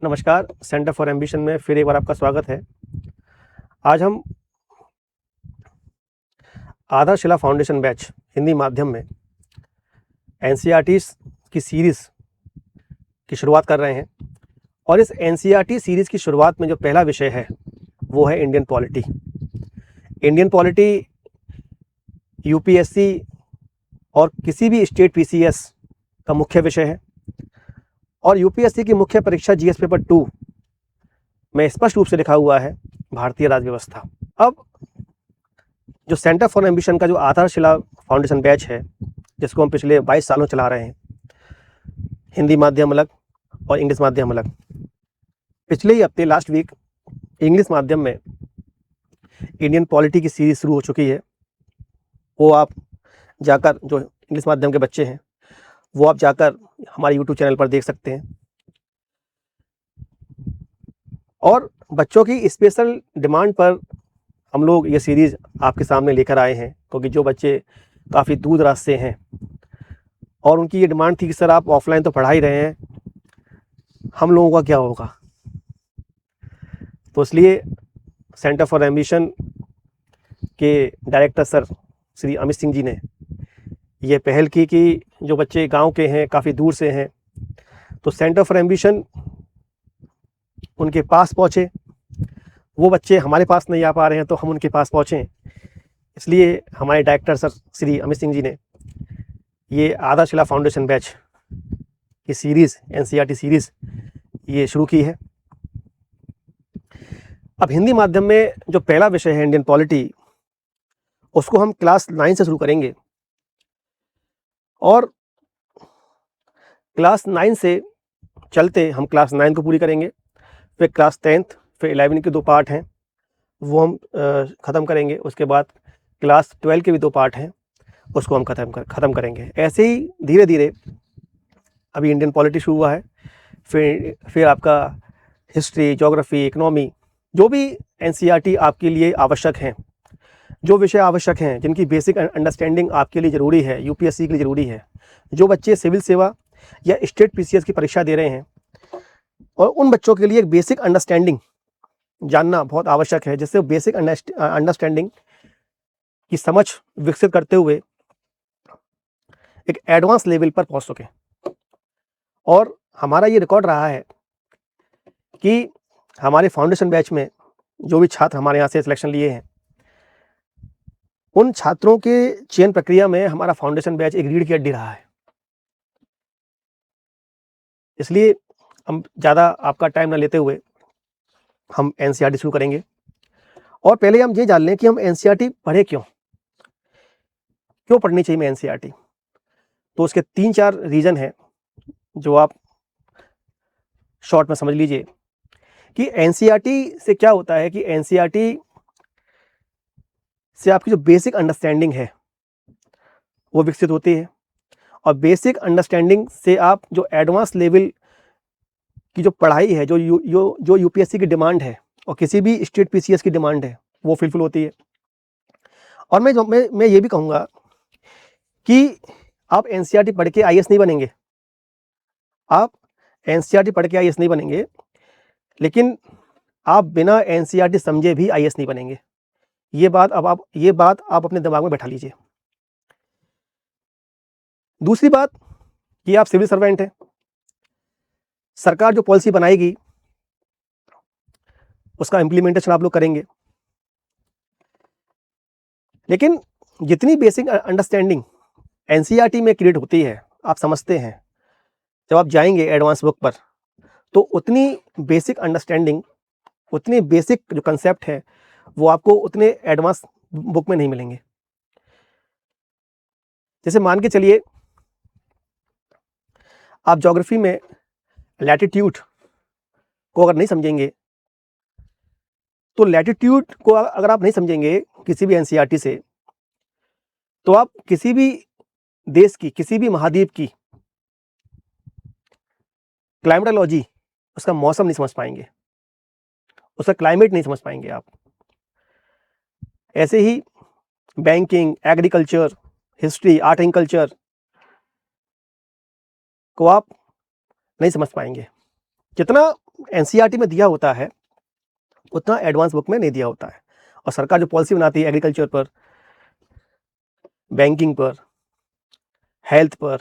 नमस्कार, centre for ambition में फिर एक बार आपका स्वागत है। आज हम आधारशिला फाउंडेशन बैच हिंदी माध्यम में एनसीईआरटीज़ की सीरीज़ की शुरुआत कर रहे हैं और इस एनसीईआरटी सीरीज़ की शुरुआत में जो पहला विषय है वो है Indian polity. Indian polity UPSC और किसी भी स्टेट पीसीएस का मुख्य विषय है और यूपीएससी की मुख्य परीक्षा जीएस पेपर 2 में स्पष्ट रूप से लिखा हुआ है भारतीय राज्य व्यवस्था। अब जो सेंटर फॉर एम्बिशन का जो आधारशिला फाउंडेशन बैच है, जिसको हम पिछले 22 सालों चला रहे हैं, हिंदी माध्यम अलग और इंग्लिश माध्यम अलग। पिछले ही हफ्ते लास्ट वीक इंग्लिश माध्यम में इंडियन पॉलिटी की सीरीज शुरू हो चुकी है। वो आप जाकर, जो इंग्लिश माध्यम के बच्चे हैं, वो आप जाकर हमारे यूट्यूब चैनल पर देख सकते हैं। और बच्चों की स्पेशल डिमांड पर हम लोग ये सीरीज़ आपके सामने लेकर आए हैं, क्योंकि जो बच्चे काफ़ी दूर दराज से हैं और उनकी ये डिमांड थी कि सर आप ऑफलाइन तो पढ़ा ही रहे हैं, हम लोगों का क्या होगा। तो इसलिए सेंटर फॉर एम्बिशन के डायरेक्टर सर श्री अमित सिंह जी ने ये पहल की कि जो बच्चे गांव के हैं, काफ़ी दूर से हैं, तो सेंटर फॉर एम्बिशन उनके पास पहुँचे। वो बच्चे हमारे पास नहीं आ पा रहे हैं तो हम उनके पास पहुँचें, इसलिए हमारे डायरेक्टर सर श्री अमित सिंह जी ने ये आधारशिला फाउंडेशन बैच की सीरीज़, एनसीईआरटी सीरीज़ ये शुरू की है। अब हिंदी माध्यम में जो पहला विषय है इंडियन पॉलिटी, उसको हम क्लास 9 से शुरू करेंगे और क्लास 9 से चलते हम क्लास 9 को पूरी करेंगे, फिर क्लास 10th, फिर 11 के 2 पार्ट हैं वो हम ख़त्म करेंगे। उसके बाद क्लास 12 के भी 2 पार्ट हैं, उसको हम ख़त्म करेंगे। ऐसे ही धीरे धीरे अभी इंडियन पॉलिटी शुरू हुआ है, फिर आपका हिस्ट्री, ज्योग्राफी, इकोनॉमी, जो भी एनसीईआरटी आपके लिए आवश्यक हैं, जो विषय आवश्यक हैं, जिनकी बेसिक अंडरस्टैंडिंग आपके लिए ज़रूरी है, यूपीएससी के लिए ज़रूरी है, जो बच्चे सिविल सेवा या स्टेट पीसीएस की परीक्षा दे रहे हैं, और उन बच्चों के लिए एक बेसिक अंडरस्टैंडिंग जानना बहुत आवश्यक है, जिससे बेसिक अंडरस्टैंडिंग की समझ विकसित करते हुए एक एडवांस लेवल पर पहुंच सके। और हमारा ये रिकॉर्ड रहा है कि हमारे फाउंडेशन बैच में जो भी छात्र हमारे यहाँ से सिलेक्शन लिए हैं, उन छात्रों के चयन प्रक्रिया में हमारा फाउंडेशन बैच एक रीढ़ की हड्डी रहा है। इसलिए हम ज़्यादा आपका टाइम ना लेते हुए हम एनसीईआरटी शुरू करेंगे। और पहले हम ये जान लें कि हम एनसीईआरटी पढ़े क्यों पढ़नी चाहिए हमें एनसीईआरटी। तो उसके 3-4 रीज़न हैं जो आप शॉर्ट में समझ लीजिए कि एनसीईआरटी से क्या होता है कि एनसीईआरटी से आपकी जो बेसिक अंडरस्टैंडिंग है वो विकसित होती है, और बेसिक अंडरस्टैंडिंग से आप जो एडवांस लेवल की जो पढ़ाई है, जो यूपीएससी की डिमांड है और किसी भी स्टेट पीसीएस की डिमांड है, वो फुलफिल होती है। और मैं ये भी कहूँगा कि आप एनसीईआरटी पढ़ के आईएएस नहीं बनेंगे, आप एनसीईआरटी पढ़ के आईएएस नहीं बनेंगे, लेकिन आप बिना एनसीईआरटी समझे भी आईएएस नहीं बनेंगे। ये बात आप अपने दिमाग में बैठा लीजिए। दूसरी बात कि आप सिविल सर्वेंट हैं, सरकार जो पॉलिसी बनाएगी उसका इम्प्लीमेंटेशन आप लोग करेंगे, लेकिन जितनी बेसिक अंडरस्टैंडिंग एनसीईआरटी में क्रिएट होती है, आप समझते हैं, जब आप जाएंगे एडवांस बुक पर, तो उतनी बेसिक अंडरस्टैंडिंग, उतनी बेसिक जो कंसेप्ट है, वो आपको उतने एडवांस बुक में नहीं मिलेंगे। जैसे मान के चलिए, आप ज्योग्राफी में लैटिट्यूड को अगर नहीं समझेंगे, तो लैटिट्यूड को अगर आप नहीं समझेंगे किसी भी एनसीईआरटी से, तो आप किसी भी देश की, किसी भी महाद्वीप की क्लाइमेटोलॉजी, उसका मौसम नहीं समझ पाएंगे, उसका क्लाइमेट नहीं समझ पाएंगे आप। ऐसे ही banking, agriculture, history, art and culture को आप नहीं समझ पाएंगे। जितना एनसीईआरटी में दिया होता है उतना एडवांस बुक में नहीं दिया होता है। और सरकार जो पॉलिसी बनाती है एग्रीकल्चर पर, बैंकिंग पर, हेल्थ पर,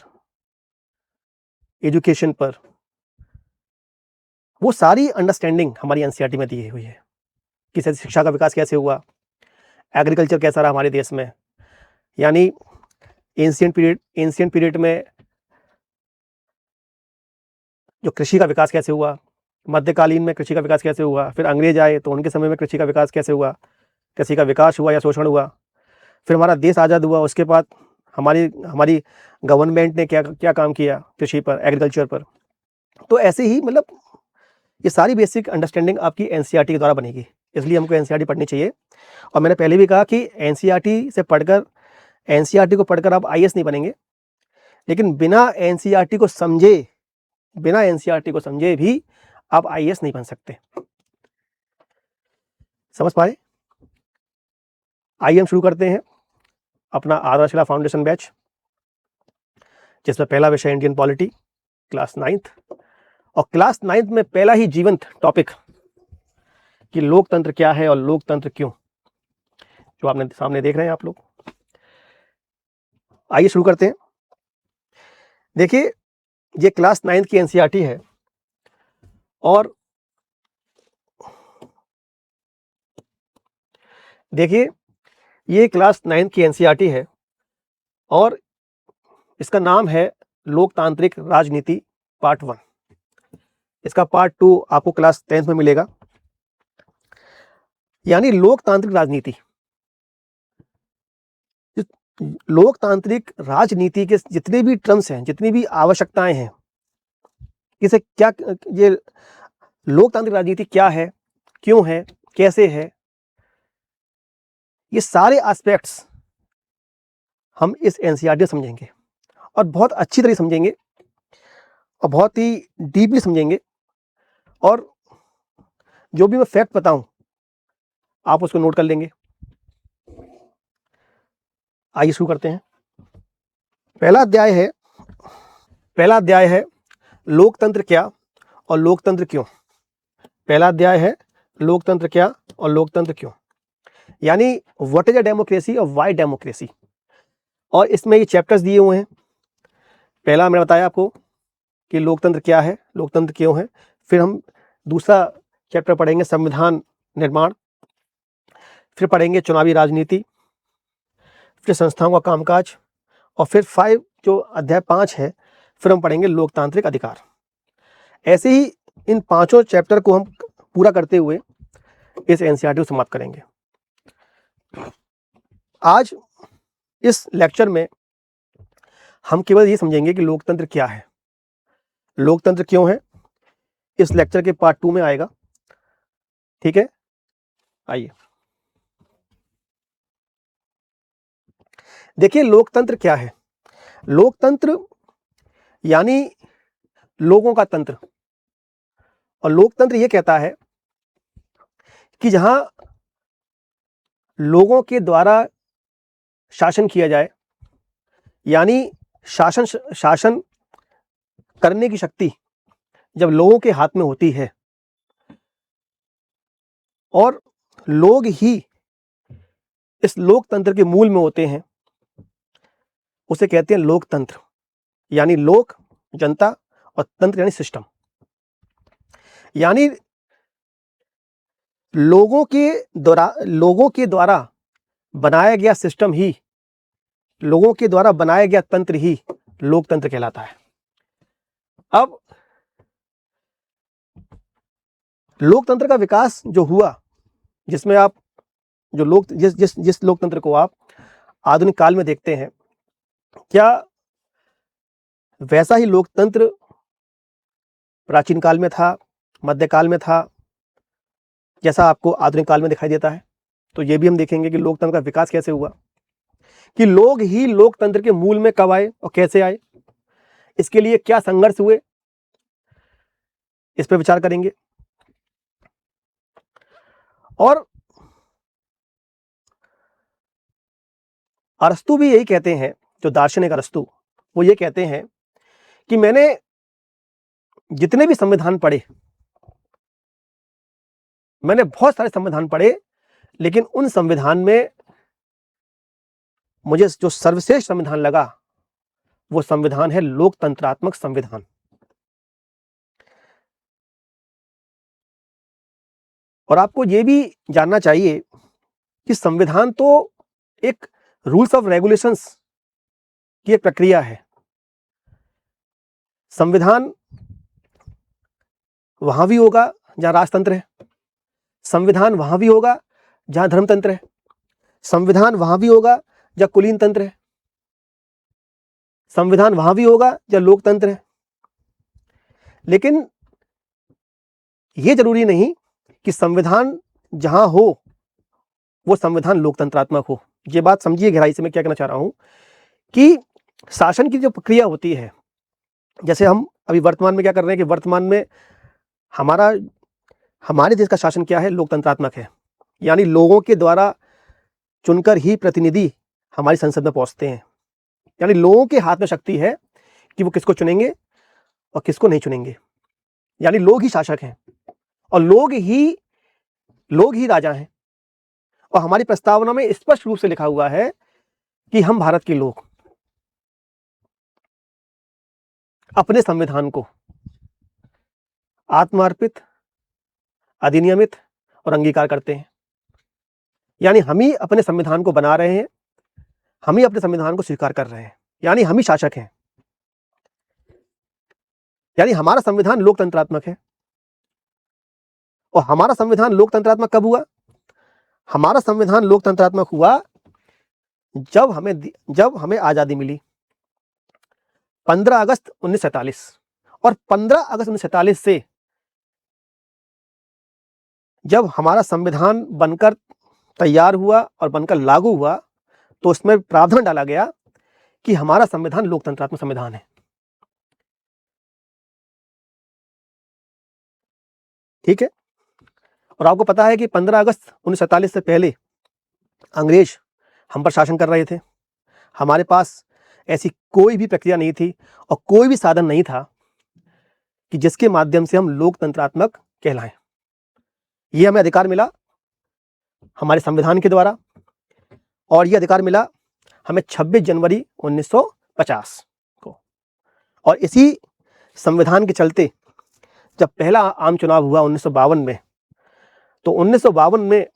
एजुकेशन पर, वो सारी अंडरस्टैंडिंग हमारी एनसीईआरटी में दी हुई है कि शिक्षा का विकास कैसे हुआ, एग्रीकल्चर कैसा रहा हमारे देश में, यानी एंशिएंट पीरियड में जो कृषि का विकास कैसे हुआ, मध्यकालीन में कृषि का विकास कैसे हुआ, फिर अंग्रेज आए तो उनके समय में कृषि का विकास कैसे हुआ, कृषि का विकास हुआ या शोषण हुआ, फिर हमारा देश आज़ाद हुआ, उसके बाद हमारी गवर्नमेंट ने क्या क्या काम किया कृषि पर, एग्रीकल्चर पर। तो ऐसे ही मतलब ये सारी बेसिक अंडरस्टैंडिंग आपकी एनसीईआरटी के द्वारा बनेगी, इसलिए हमको एनसीईआरटी पढ़नी चाहिए। और मैंने पहले भी कहा कि एनसीईआरटी को पढ़कर आप आईएएस नहीं बनेंगे, लेकिन बिना एनसीईआरटी को समझे भी आप आईएएस नहीं बन सकते। समझ पाए? आइए हम शुरू करते हैं अपना आधारशिला फाउंडेशन बैच, जिसमें पहला विषय इंडियन पॉलिटी, क्लास 9th। और क्लास 9th में पहला ही जीवंत टॉपिक कि लोकतंत्र क्या है और लोकतंत्र क्यों, जो आपने सामने देख रहे हैं आप लोग। आइए शुरू करते हैं। देखिए, ये क्लास 9th की एनसीईआरटी है और देखिए ये क्लास 9th की एनसीईआरटी है और इसका नाम है लोकतांत्रिक राजनीति पार्ट 1। इसका पार्ट 2 आपको क्लास 10th में मिलेगा। यानी लोकतांत्रिक राजनीति के जितने भी टर्म्स हैं, जितनी भी आवश्यकताएं हैं, इसे क्या, ये लोकतांत्रिक राजनीति क्या है, क्यों है, कैसे है, ये सारे एस्पेक्ट्स हम इस एनसीईआरटी में समझेंगे और बहुत अच्छी तरह समझेंगे और बहुत ही डीपली समझेंगे। और जो भी मैं फैक्ट बताऊं आप उसको नोट कर लेंगे। आइए शुरू करते हैं। पहला अध्याय है लोकतंत्र क्या और लोकतंत्र क्यों। पहला अध्याय है लोकतंत्र क्या और लोकतंत्र क्यों, यानी व्हाट इज अ डेमोक्रेसी और व्हाई डेमोक्रेसी। और इसमें ये चैप्टर्स दिए हुए हैं। पहला मैंने बताया आपको कि लोकतंत्र क्या है, लोकतंत्र क्यों है। फिर हम दूसरा चैप्टर पढ़ेंगे संविधान निर्माण, फिर पढ़ेंगे चुनावी राजनीति, फिर संस्थाओं का कामकाज, और फिर अध्याय 5 है, फिर हम पढ़ेंगे लोकतांत्रिक अधिकार। ऐसे ही इन 5 चैप्टर को हम पूरा करते हुए इस एनसीईआरटी को समाप्त करेंगे। आज इस लेक्चर में हम केवल ये समझेंगे कि लोकतंत्र क्या है, लोकतंत्र क्यों है। इस लेक्चर के पार्ट 2 में आएगा। ठीक है, आइए देखिए लोकतंत्र क्या है। लोकतंत्र यानी लोगों का तंत्र, और लोकतंत्र ये कहता है कि जहां लोगों के द्वारा शासन किया जाए, यानी शासन करने की शक्ति जब लोगों के हाथ में होती है और लोग ही इस लोकतंत्र के मूल में होते हैं, उसे कहते हैं लोकतंत्र। यानी लोक जनता और तंत्र यानी सिस्टम, यानी लोगों के द्वारा बनाया गया सिस्टम ही, लोगों के द्वारा बनाया गया तंत्र ही लोकतंत्र कहलाता है। अब लोकतंत्र का विकास जो हुआ, जिसमें आप जिस लोकतंत्र को आप आधुनिक काल में देखते हैं, क्या वैसा ही लोकतंत्र प्राचीन काल में था, मध्यकाल में था, जैसा आपको आधुनिक काल में दिखाई देता है? तो ये भी हम देखेंगे कि लोकतंत्र का विकास कैसे हुआ, कि लोग ही लोकतंत्र के मूल में कब आए और कैसे आए, इसके लिए क्या संघर्ष हुए, इस पर विचार करेंगे। और अरस्तु भी यही कहते हैं, जो दार्शनिक अरस्तु, वो ये कहते हैं कि मैंने जितने भी संविधान पढ़े मैंने बहुत सारे संविधान पढ़े, लेकिन उन संविधान में मुझे जो सर्वश्रेष्ठ संविधान लगा वो संविधान है लोकतंत्रात्मक संविधान। और आपको ये भी जानना चाहिए कि संविधान तो एक रूल्स ऑफ रेगुलेशंस की एक प्रक्रिया है। संविधान वहां भी होगा जहां राजतंत्र है, संविधान वहां भी होगा जहां धर्मतंत्र है, संविधान वहां भी होगा जहां कुलीन तंत्र है, संविधान वहां भी होगा जहां लोकतंत्र है। लेकिन यह जरूरी नहीं कि संविधान जहां हो वो संविधान लोकतंत्रात्मक हो। ये बात समझिए गहराई से मैं क्या कहना चाह रहा हूं कि शासन की जो प्रक्रिया होती है, जैसे हम अभी वर्तमान में क्या कर रहे हैं कि वर्तमान में हमारे देश का शासन क्या है, लोकतंत्रात्मक है। यानी लोगों के द्वारा चुनकर ही प्रतिनिधि हमारी संसद में पहुंचते हैं। यानी लोगों के हाथ में शक्ति है कि वो किसको चुनेंगे और किसको नहीं चुनेंगे। यानी लोग ही शासक हैं और लोग ही राजा हैं। और हमारी प्रस्तावना में स्पष्ट रूप से लिखा हुआ है कि हम भारत के लोग अपने संविधान को आत्मार्पित, अधिनियमित और अंगीकार करते हैं। यानी हम ही अपने संविधान को बना रहे हैं, हम ही अपने संविधान को स्वीकार कर रहे हैं, यानी हम ही शासक हैं। यानी हमारा संविधान लोकतंत्रात्मक है। और हमारा संविधान लोकतंत्रात्मक कब हुआ? हमारा संविधान लोकतंत्रात्मक हुआ जब हमें आजादी मिली 15 अगस्त 1947। और 15 अगस्त 1947 से जब हमारा संविधान बनकर तैयार हुआ और बनकर लागू हुआ तो उसमें प्रावधान डाला गया कि हमारा संविधान लोकतंत्रात्मक संविधान है। ठीक है। और आपको पता है कि 15 अगस्त 1947 से पहले अंग्रेज हम पर शासन कर रहे थे। हमारे पास ऐसी कोई भी प्रक्रिया नहीं थी और कोई भी साधन नहीं था कि जिसके माध्यम से हम लोकतंत्रात्मक कहलाएं। यह हमें अधिकार मिला हमारे संविधान के द्वारा, और यह अधिकार मिला हमें 26 जनवरी 1950 को। और इसी संविधान के चलते जब पहला आम चुनाव हुआ 1952 में, तो 1952 में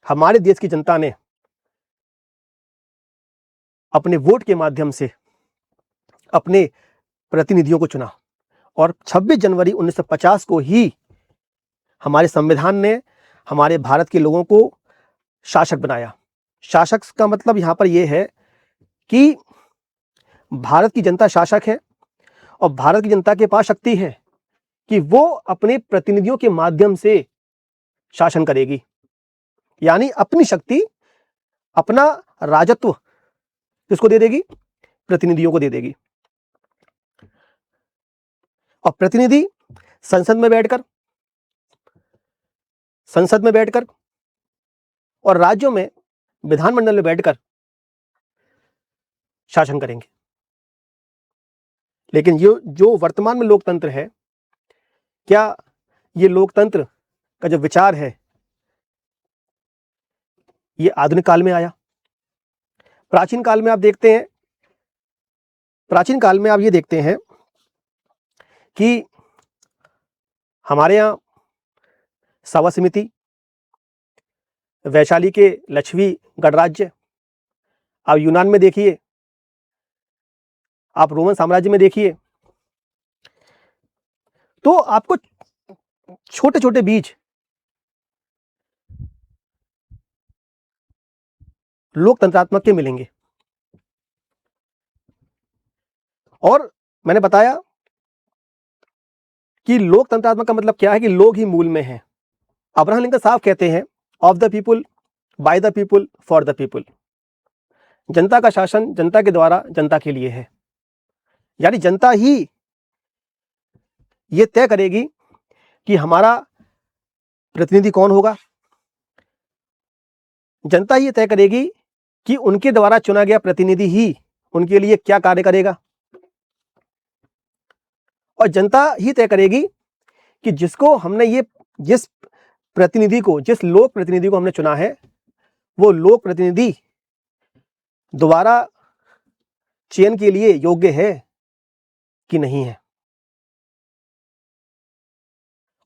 हमारे देश की जनता ने अपने वोट के माध्यम से अपने प्रतिनिधियों को चुना। और 26 जनवरी 1950 को ही हमारे संविधान ने हमारे भारत के लोगों को शासक बनाया। शासक का मतलब यहां पर यह है कि भारत की जनता शासक है और भारत की जनता के पास शक्ति है कि वो अपने प्रतिनिधियों के माध्यम से शासन करेगी। यानी अपनी शक्ति, अपना राजत्व किसको दे देगी? प्रतिनिधियों को दे देगी। और प्रतिनिधि संसद में बैठकर और राज्यों में विधानमंडल में बैठकर शासन करेंगे। लेकिन ये जो वर्तमान में लोकतंत्र है, क्या ये लोकतंत्र का जो विचार है ये आधुनिक काल में आया? प्राचीन काल में आप ये देखते हैं कि हमारे यहाँ सभा समिति, वैशाली के लक्ष्मी गणराज्य, आप यूनान में देखिए, आप रोमन साम्राज्य में देखिए, तो आपको छोटे छोटे बीज लोकतंत्रात्मक के मिलेंगे। और मैंने बताया कि लोकतंत्रात्मक का मतलब क्या है कि लोग ही मूल में हैं। अब्राहम लिंकन साहब कहते हैं, of the people, by the people, for the people. जनता का शासन जनता के द्वारा जनता के लिए है। यानी जनता ही यह तय करेगी कि हमारा प्रतिनिधि कौन होगा। जनता ही तय करेगी कि उनके द्वारा चुना गया प्रतिनिधि ही उनके लिए क्या कार्य करेगा। और जनता ही तय करेगी कि जिस प्रतिनिधि को, जिस लोक प्रतिनिधि को हमने चुना है, वो लोक प्रतिनिधि दोबारा चयन के लिए योग्य है कि नहीं है।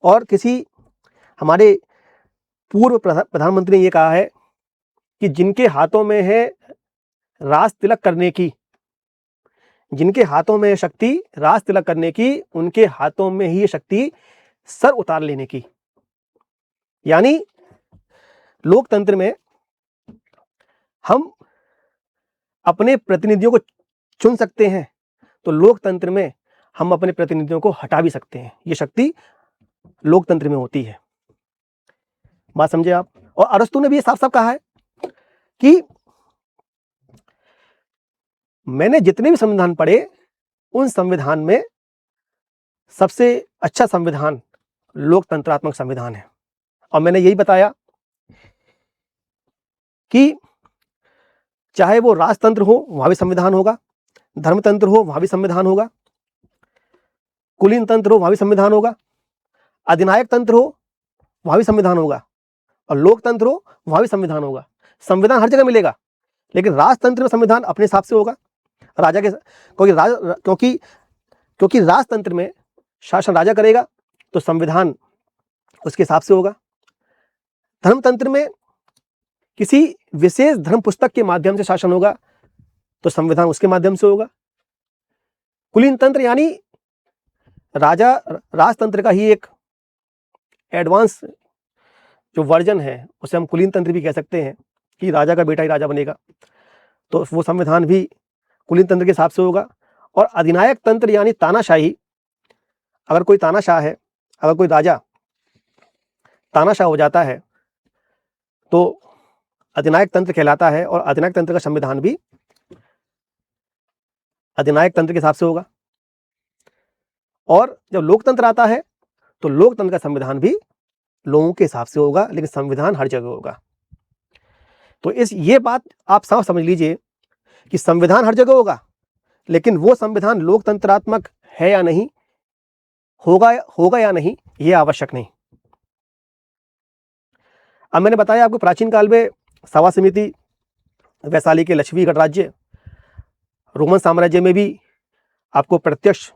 और किसी हमारे पूर्व प्रधानमंत्री ने ये कहा है कि जिनके हाथों में है राज तिलक करने की, जिनके हाथों में शक्ति राज तिलक करने की, उनके हाथों में ही ये शक्ति सर उतार लेने की। यानी लोकतंत्र में हम अपने प्रतिनिधियों को चुन सकते हैं, तो लोकतंत्र में हम अपने प्रतिनिधियों को हटा भी सकते हैं। ये शक्ति लोकतंत्र में होती है। बात समझे आप? और अरस्तु ने भी ये साफ साफ कहा है कि मैंने जितने भी संविधान पढ़े, उन संविधान में सबसे अच्छा संविधान लोकतंत्रात्मक संविधान है। और मैंने यही बताया कि चाहे वो राजतंत्र हो, वहां भी संविधान होगा, धर्मतंत्र हो, वहां भी संविधान होगा, कुलीन तंत्र हो, वहां भी संविधान होगा, अधिनायक तंत्र हो, वहां भी संविधान होगा, और लोकतंत्र हो, वहां भी संविधान होगा। संविधान हर जगह मिलेगा, लेकिन राजतंत्र में संविधान अपने हिसाब से होगा, राजा के, क्योंकि राजतंत्र में शासन राजा करेगा, तो संविधान उसके हिसाब से होगा। धर्मतंत्र में किसी विशेष धर्म पुस्तक के माध्यम से शासन होगा, तो संविधान उसके माध्यम से होगा। कुलीन तंत्र यानी राजतंत्र का ही एक एडवांस जो वर्जन है, उसे हम कुलीन तंत्र भी कह सकते हैं, कि राजा का बेटा ही राजा बनेगा, तो वो संविधान भी कुलीन तंत्र के हिसाब से होगा। और अधिनायक तंत्र यानी तानाशाही, अगर कोई तानाशाह है, अगर कोई राजा तानाशाह हो जाता है, तो अधिनायक तंत्र कहलाता है, और अधिनायक तंत्र का संविधान भी अधिनायक तंत्र के हिसाब से होगा। और जब लोकतंत्र आता है, तो लोकतंत्र का संविधान भी लोगों के हिसाब से होगा, लेकिन संविधान हर जगह होगा। तो ये बात आप साफ समझ लीजिए कि संविधान हर जगह होगा, लेकिन वो संविधान लोकतंत्रात्मक है या नहीं, होगा या नहीं, ये आवश्यक नहीं। अब मैंने बताया आपको प्राचीन काल में सभा समिति, वैशाली के लक्ष्मी गणराज्य, रोमन साम्राज्य में भी आपको प्रत्यक्ष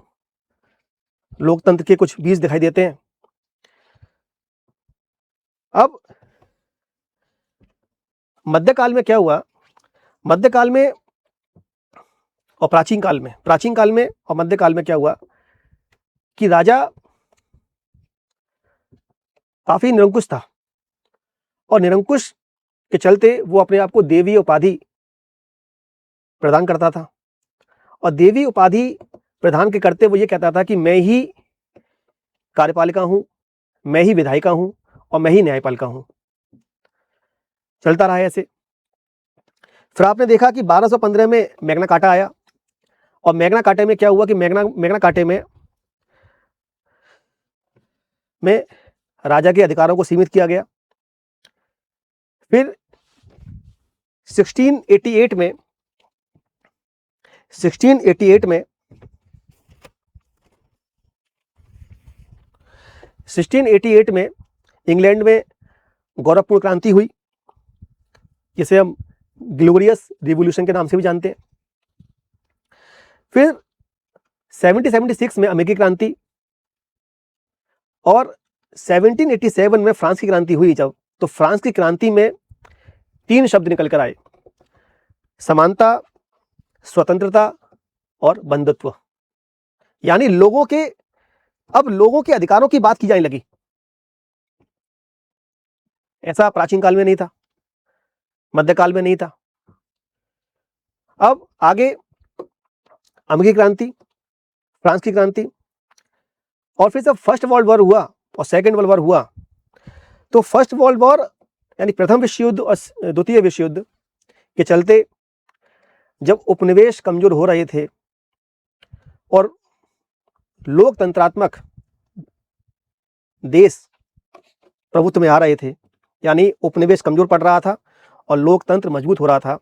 लोकतंत्र के कुछ बीज दिखाई देते हैं। अब मध्यकाल में क्या हुआ? मध्यकाल में और प्राचीन काल में और मध्यकाल में क्या हुआ कि राजा काफी निरंकुश था, और निरंकुश के चलते वो अपने आप को देवी उपाधि प्रदान करता था। और देवी उपाधि प्रदान के करते वो ये कहता था कि मैं ही कार्यपालिका हूं, मैं ही विधायिका हूं, और मैं ही न्यायपालिका हूं। चलता रहा ऐसे। फिर आपने देखा कि 1215 में मैग्ना कार्टा आया, और मैग्ना कार्टा में क्या हुआ कि मैग्ना कार्टे में राजा के अधिकारों को सीमित किया गया। फिर 1688 में इंग्लैंड में गौरवपूर्ण क्रांति हुई, जिसे हम ग्लोरियस रिवॉल्यूशन के नाम से भी जानते हैं। फिर 1776 में अमेरिकी क्रांति, और 1787 में फ्रांस की क्रांति हुई। जब तो फ्रांस की क्रांति में 3 शब्द निकल कर आए: समानता, स्वतंत्रता और बंधुत्व। यानी लोगों के अधिकारों की बात की जाने लगी। ऐसा प्राचीन काल में नहीं था, मध्यकाल में नहीं था। अब आगे अमेरिकी क्रांति, फ्रांस की क्रांति, और फिर जब फर्स्ट वर्ल्ड वॉर हुआ और सेकेंड वर्ल्ड वॉर हुआ, तो फर्स्ट वर्ल्ड वॉर यानी प्रथम विश्व युद्ध और द्वितीय विश्व युद्ध के चलते जब उपनिवेश कमजोर हो रहे थे और लोकतंत्रात्मक देश प्रभुत्व में आ रहे थे, यानी उपनिवेश कमजोर पड़ रहा था और लोकतंत्र मजबूत हो रहा था,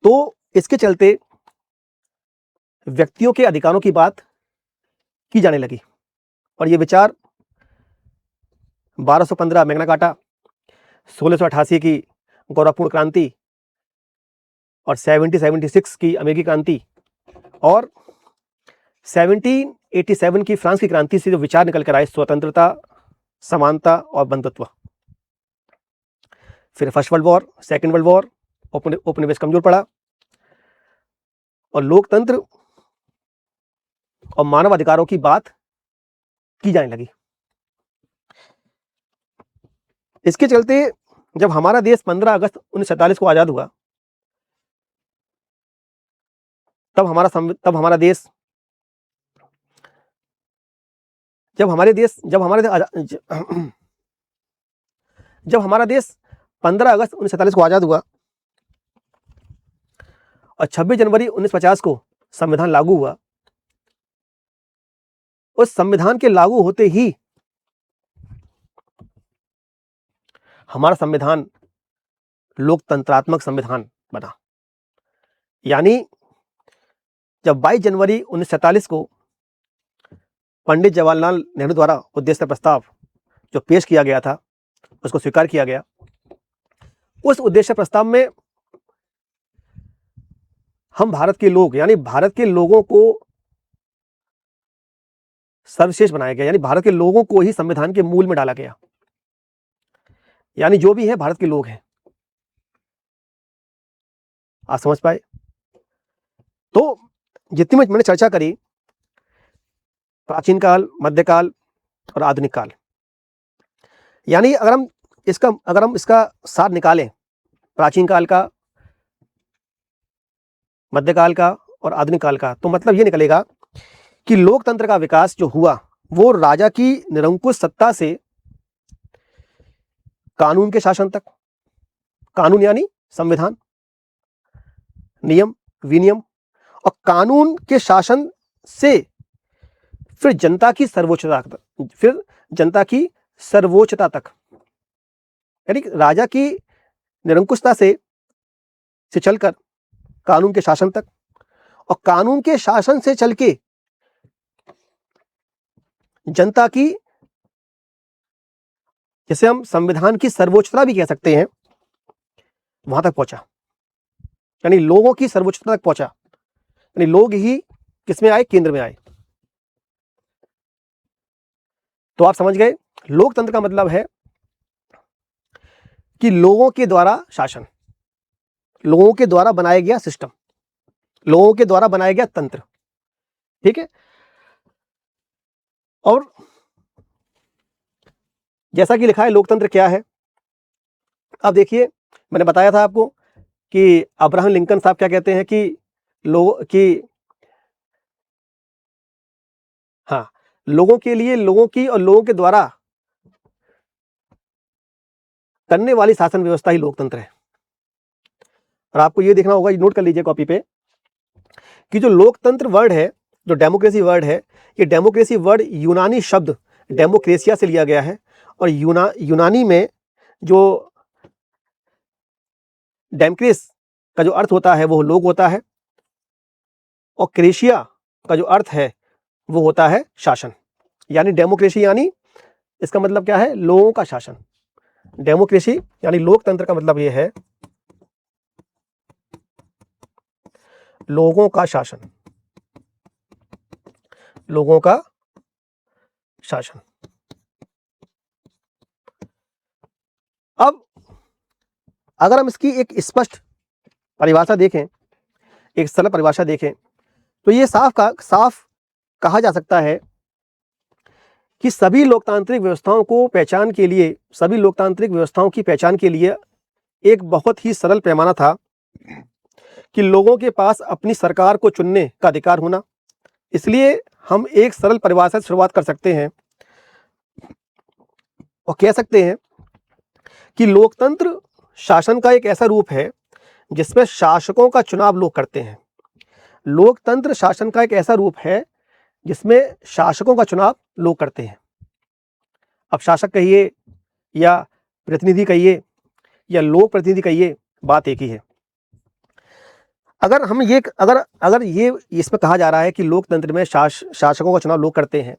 तो इसके चलते व्यक्तियों के अधिकारों की बात की जाने लगी। और ये विचार 1215 मैग्ना कार्टा, 1688 की गौरवपूर्ण क्रांति और 1776 की अमेरिकी क्रांति और 1787 की फ्रांस की क्रांति से जो विचार निकल कर आए, स्वतंत्रता, समानता और बंधुत्व। फिर first world war, second world war, उपनिवेश कमजोर पड़ा और लोकतंत्र और मानव अधिकारों की बात की जाने लगी। इसके चलते जब हमारा देश 15 अगस्त 1947 को आजाद हुआ, तब हमारा देश जब हमारा देश 15 अगस्त 1947 को आजाद हुआ और 26 जनवरी 1950 को संविधान लागू हुआ, उस संविधान के लागू होते ही हमारा संविधान लोकतंत्रात्मक संविधान बना। यानी जब 22 जनवरी 1947 को पंडित जवाहरलाल नेहरू द्वारा उद्देश्य प्रस्ताव जो पेश किया गया था, उसको स्वीकार किया गया। उस उद्देश्य प्रस्ताव में हम भारत के लोग, यानी भारत के लोगों को सर्वश्रेष्ठ बनाया गया, यानी भारत के लोगों को ही संविधान के मूल में डाला गया। यानी जो भी है भारत के लोग हैं। आप समझ पाए? तो जितनी मैंने चर्चा करी प्राचीन काल, मध्यकाल और आधुनिक काल, यानी अगर हम इसका सार निकालें प्राचीन काल का, मध्यकाल का और आधुनिक काल का, तो मतलब ये निकलेगा कि लोकतंत्र का विकास जो हुआ वो राजा की निरंकुश सत्ता से कानून के शासन तक, कानून यानी संविधान, नियम, विनियम, और कानून के शासन से फिर जनता की सर्वोच्चता तक, यानी राजा की निरंकुशता से चलकर कानून के शासन तक, और कानून के शासन से चल के जनता की, जिसे हम संविधान की सर्वोच्चता भी कह सकते हैं, वहां तक पहुंचा। यानी लोगों की सर्वोच्चता तक पहुंचा, यानी लोग ही किसमें आए? केंद्र में आए। तो आप समझ गए, लोकतंत्र का मतलब है कि लोगों के द्वारा शासन, लोगों के द्वारा बनाया गया सिस्टम, लोगों के द्वारा बनाया गया तंत्र। ठीक है। और जैसा कि लिखा है लोकतंत्र क्या है, अब देखिए, मैंने बताया था आपको कि अब्राहम लिंकन साहब क्या कहते हैं कि लोगों के लिए, लोगों की और लोगों के द्वारा करने वाली शासन व्यवस्था ही लोकतंत्र है। और आपको ये देखना होगा, नोट कर लीजिए कॉपी पे, कि जो लोकतंत्र वर्ड है, जो डेमोक्रेसी वर्ड है, ये डेमोक्रेसी वर्ड यूनानी शब्द डेमोक्रेसिया से लिया गया है। और यूनानी में जो डेमक्रेस का जो अर्थ होता है वो लोग होता है, और क्रेशिया का जो अर्थ है वो होता है शासन। यानी डेमोक्रेसी यानी इसका मतलब क्या है? लोगों का शासन। डेमोक्रेसी यानी लोकतंत्र का मतलब ये है लोगों का शासन, लोगों का शासन। अब अगर हम इसकी एक स्पष्ट परिभाषा देखें, एक सरल परिभाषा देखें, तो ये साफ कहा जा सकता है कि सभी लोकतांत्रिक व्यवस्थाओं की पहचान के लिए एक बहुत ही सरल पैमाना था कि लोगों के पास अपनी सरकार को चुनने का अधिकार होना। इसलिए हम एक सरल परिभाषा से शुरुआत कर सकते हैं और कह सकते हैं कि लोकतंत्र शासन का एक ऐसा रूप है जिसमें शासकों का चुनाव लोग करते हैं। लोकतंत्र शासन का एक ऐसा रूप है जिसमें शासकों का चुनाव लोग करते हैं। अब शासक कहिए या प्रतिनिधि कहिए या लोक प्रतिनिधि कहिए, बात एक ही है। अगर ये इसमें कहा जा रहा है कि लोकतंत्र में शासकों का चुनाव लोग करते हैं,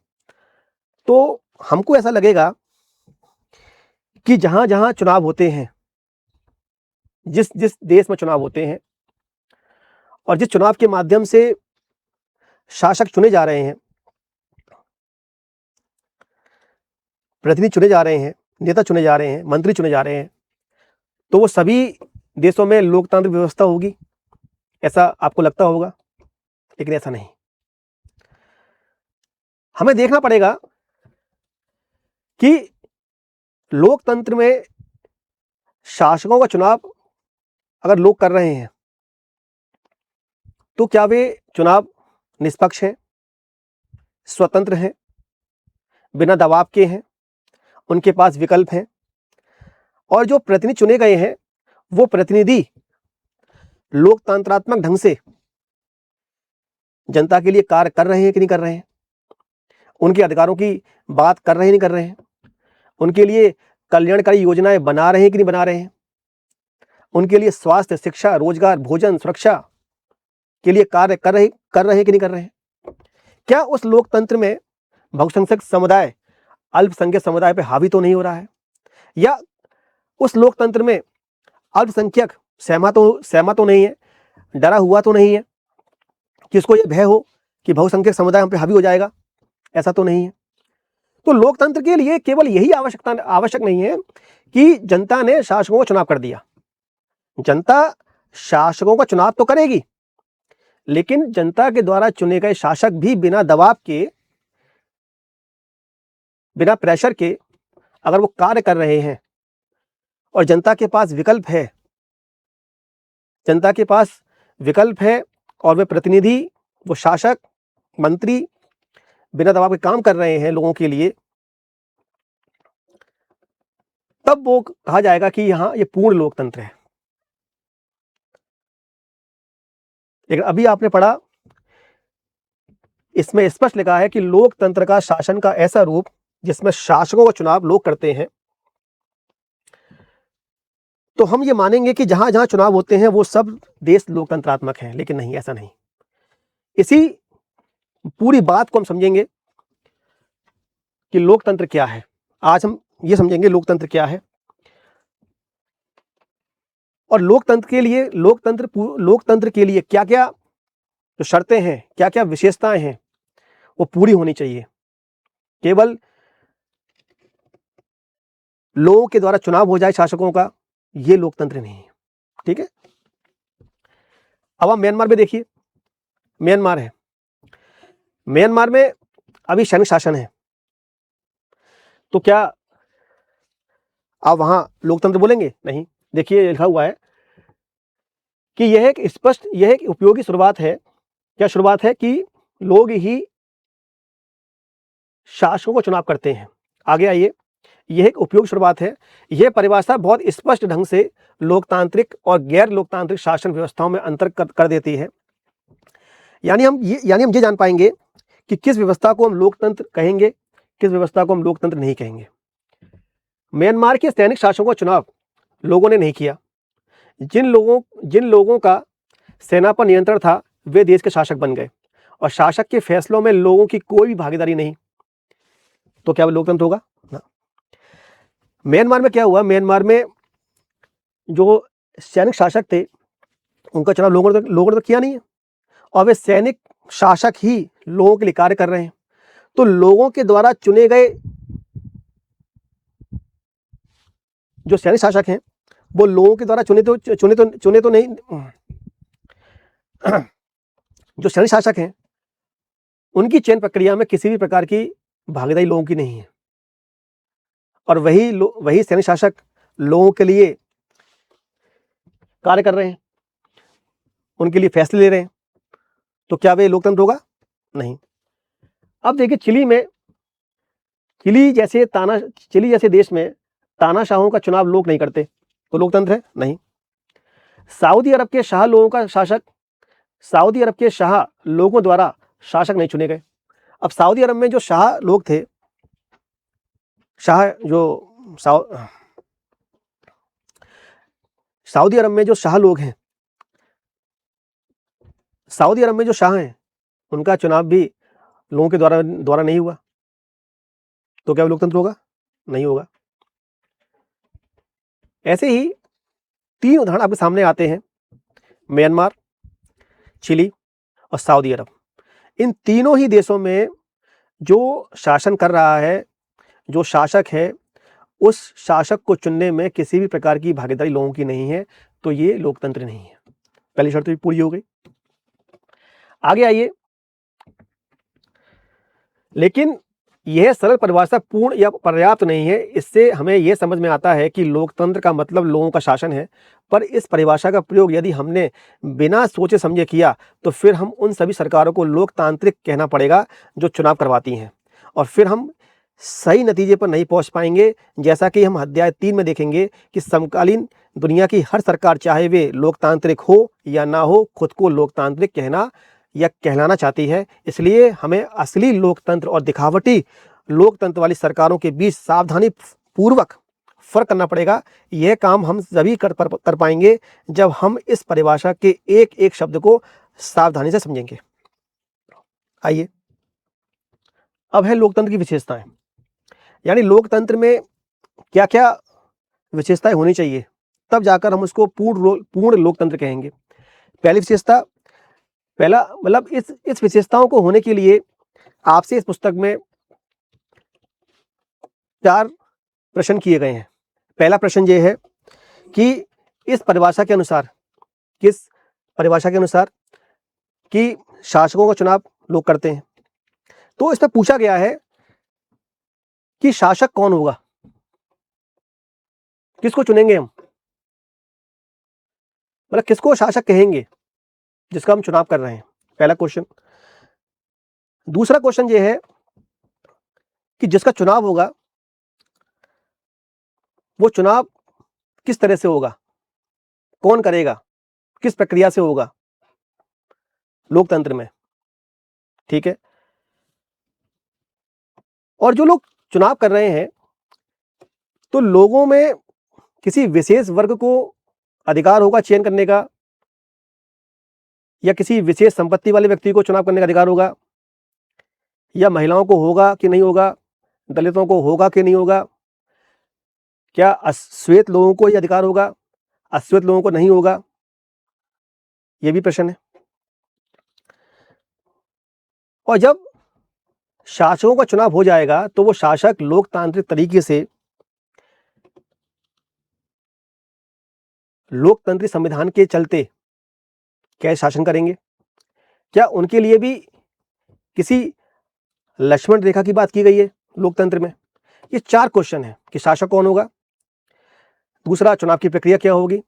तो हमको ऐसा लगेगा कि जहां जहां चुनाव होते हैं, जिस जिस देश में चुनाव होते हैं और जिस चुनाव के माध्यम से शासक चुने जा रहे हैं, प्रतिनिधि चुने जा रहे हैं, नेता चुने जा रहे हैं, मंत्री चुने जा रहे हैं, तो वो सभी देशों में लोकतांत्रिक व्यवस्था होगी, ऐसा आपको लगता होगा, लेकिन ऐसा नहीं। हमें देखना पड़ेगा कि लोकतंत्र में शासकों का चुनाव अगर लोग कर रहे हैं तो क्या वे चुनाव निष्पक्ष हैं, स्वतंत्र हैं, बिना दबाव के हैं, उनके पास विकल्प हैं, और जो प्रतिनिधि चुने गए हैं वो प्रतिनिधि लोकतंत्रात्मक ढंग से जनता के लिए कार्य कर रहे हैं कि नहीं कर रहे हैं, उनके अधिकारों की बात कर रहे हैं नहीं कर रहे हैं, उनके लिए कल्याणकारी योजनाएं बना रहे हैं कि नहीं बना रहे हैं, उनके लिए स्वास्थ्य, शिक्षा, रोजगार, भोजन, सुरक्षा के लिए कार्य कर रहे हैं कि नहीं कर रहे हैं। क्या उस लोकतंत्र में बहुसंख्यक समुदाय अल्पसंख्यक समुदाय पे हावी तो नहीं हो रहा है, या उस लोकतंत्र में अल्पसंख्यक सहमत तो नहीं है, डरा हुआ तो नहीं है कि उसको यह भय हो कि बहुसंख्यक समुदाय हम पे हावी हो जाएगा, ऐसा तो नहीं है। तो लोकतंत्र के लिए केवल यही आवश्यक नहीं है कि जनता ने शासकों को चुनाव कर दिया। जनता शासकों का चुनाव तो करेगी, लेकिन जनता के द्वारा चुने गए शासक भी बिना दबाव के, बिना प्रेशर के अगर वो कार्य कर रहे हैं और जनता के पास विकल्प है, जनता के पास विकल्प है और वे प्रतिनिधि, वो शासक, मंत्री बिना दबाव के काम कर रहे हैं लोगों के लिए, तब वो कहा जाएगा कि यहां ये पूर्ण लोकतंत्र है। लेकिन अभी आपने पढ़ा, इसमें स्पष्ट लिखा है कि लोकतंत्र का शासन का ऐसा रूप जिसमें शासकों का चुनाव लोग करते हैं, तो हम ये मानेंगे कि जहां जहां चुनाव होते हैं वो सब देश लोकतंत्रात्मक हैं, लेकिन नहीं, ऐसा नहीं। इसी पूरी बात को हम समझेंगे कि लोकतंत्र क्या है। आज हम ये समझेंगे लोकतंत्र क्या है, और लोकतंत्र के लिए क्या क्या जो शर्तें हैं, क्या क्या विशेषताएं हैं, वो पूरी होनी चाहिए। केवल लोगों के द्वारा चुनाव हो जाए शासकों का, ये लोकतंत्र नहीं है। ठीक है, अब आप म्यांमार में देखिए, म्यांमार है, म्यांमार में अभी सैनिक शासन है, तो क्या आप वहां लोकतंत्र बोलेंगे? नहीं। देखिए लिखा हुआ है कि यह एक उपयोगी शुरुआत है। क्या शुरुआत है? कि लोग ही शासकों को चुनाव करते हैं। आगे आइए, यह एक उपयोगी शुरुआत है। यह परिभाषा बहुत स्पष्ट ढंग से लोकतांत्रिक और गैर लोकतांत्रिक शासन व्यवस्थाओं में अंतर कर देती है। यानी हम ये जान पाएंगे कि किस व्यवस्था को हम लोकतंत्र कहेंगे, किस व्यवस्था को हम लोकतंत्र नहीं कहेंगे। म्यांमार के सैनिक शासकों का चुनाव लोगों ने नहीं किया। जिन लोगों का सेना पर नियंत्रण था वे देश के शासक बन गए, और शासक के फैसलों में लोगों की कोई भी भागीदारी नहीं, तो क्या वो लोकतंत्र होगा? ना। म्यांमार में क्या हुआ? म्यांमार में जो सैनिक शासक थे उनका चुनाव लोगों ने तो किया नहीं है, और वे सैनिक शासक ही लोगों के लिए कार्य कर रहे हैं। तो लोगों के द्वारा चुने गए जो सैनिक शासक हैं वो लोगों के द्वारा चुने तो नहीं। जो सैनिक शासक हैं उनकी चयन प्रक्रिया में किसी भी प्रकार की भागीदारी लोगों की नहीं है, और वही सैनिक शासक लोगों के लिए कार्य कर रहे हैं, उनके लिए फैसले ले रहे हैं, तो क्या वे लोकतंत्र होगा? नहीं। अब देखिए, चिली जैसे देश में तानाशाहों का चुनाव लोग नहीं करते, तो लोकतंत्र है? नहीं। सऊदी अरब के शाह लोगों द्वारा शासक नहीं चुने गए। अब सऊदी अरब में जो शाह लोग थे, सऊदी अरब में जो शाह लोग हैं, सऊदी अरब में जो शाह हैं, उनका चुनाव भी लोगों के द्वारा नहीं हुआ, तो क्या वो लोकतंत्र होगा? नहीं होगा। ऐसे ही 3 उदाहरण आपके सामने आते हैं, म्यांमार, चिली और सऊदी अरब। इन तीनों ही देशों में जो शासन कर रहा है, जो शासक है, उस शासक को चुनने में किसी भी प्रकार की भागीदारी लोगों की नहीं है, तो ये लोकतंत्र नहीं है। पहली शर्त भी पूरी हो गई। आगे आइए। लेकिन यह सरल परिभाषा पूर्ण या पर्याप्त नहीं है। इससे हमें यह समझ में आता है कि लोकतंत्र का मतलब लोगों का शासन है, पर इस परिभाषा का प्रयोग यदि हमने बिना सोचे समझे किया तो फिर हम उन सभी सरकारों को लोकतांत्रिक कहना पड़ेगा जो चुनाव करवाती हैं, और फिर हम सही नतीजे पर नहीं पहुंच पाएंगे। जैसा कि हम अध्याय 3 में देखेंगे कि समकालीन दुनिया की हर सरकार, चाहे वे लोकतांत्रिक हो या ना हो, खुद को लोकतांत्रिक कहना या कहलाना चाहती है। इसलिए हमें असली लोकतंत्र और दिखावटी लोकतंत्र वाली सरकारों के बीच सावधानी पूर्वक फर्क करना पड़ेगा। यह काम हम तभी कर पाएंगे जब हम इस परिभाषा के एक एक शब्द को सावधानी से समझेंगे। आइए, अब है लोकतंत्र की विशेषताएं, यानी लोकतंत्र में क्या क्या विशेषताएं होनी चाहिए, तब जाकर हम उसको पूर्ण लोकतंत्र कहेंगे। पहली विशेषता, पहला मतलब इस विशेषताओं को होने के लिए आपसे इस पुस्तक में 4 प्रश्न किए गए हैं। पहला प्रश्न ये है कि इस परिभाषा के अनुसार, किस परिभाषा के अनुसार कि शासकों का चुनाव लोग करते हैं, तो इसमें पूछा गया है कि शासक कौन होगा, किसको चुनेंगे हम, मतलब किसको शासक कहेंगे जिसका हम चुनाव कर रहे हैं। पहला क्वेश्चन। दूसरा क्वेश्चन ये है कि जिसका चुनाव होगा वो चुनाव किस तरह से होगा, कौन करेगा, किस प्रक्रिया से होगा लोकतंत्र में, ठीक है। और जो लोग चुनाव कर रहे हैं, तो लोगों में किसी विशेष वर्ग को अधिकार होगा चयन करने का, या किसी विशेष संपत्ति वाले व्यक्ति को चुनाव करने का अधिकार होगा, या महिलाओं को होगा कि नहीं होगा, दलितों को होगा कि नहीं होगा, क्या श्वेत लोगों को यह अधिकार होगा, अश्वेत लोगों को नहीं होगा, यह भी प्रश्न है। और जब शासकों का चुनाव हो जाएगा तो वो शासक लोकतांत्रिक तरीके से लोकतंत्री संविधान के चलते क्या शासन करेंगे, क्या उनके लिए भी किसी लक्ष्मण रेखा की बात की गई है लोकतंत्र में। ये 4 क्वेश्चन है कि शासक कौन होगा, दूसरा चुनाव की प्रक्रिया क्या होगी,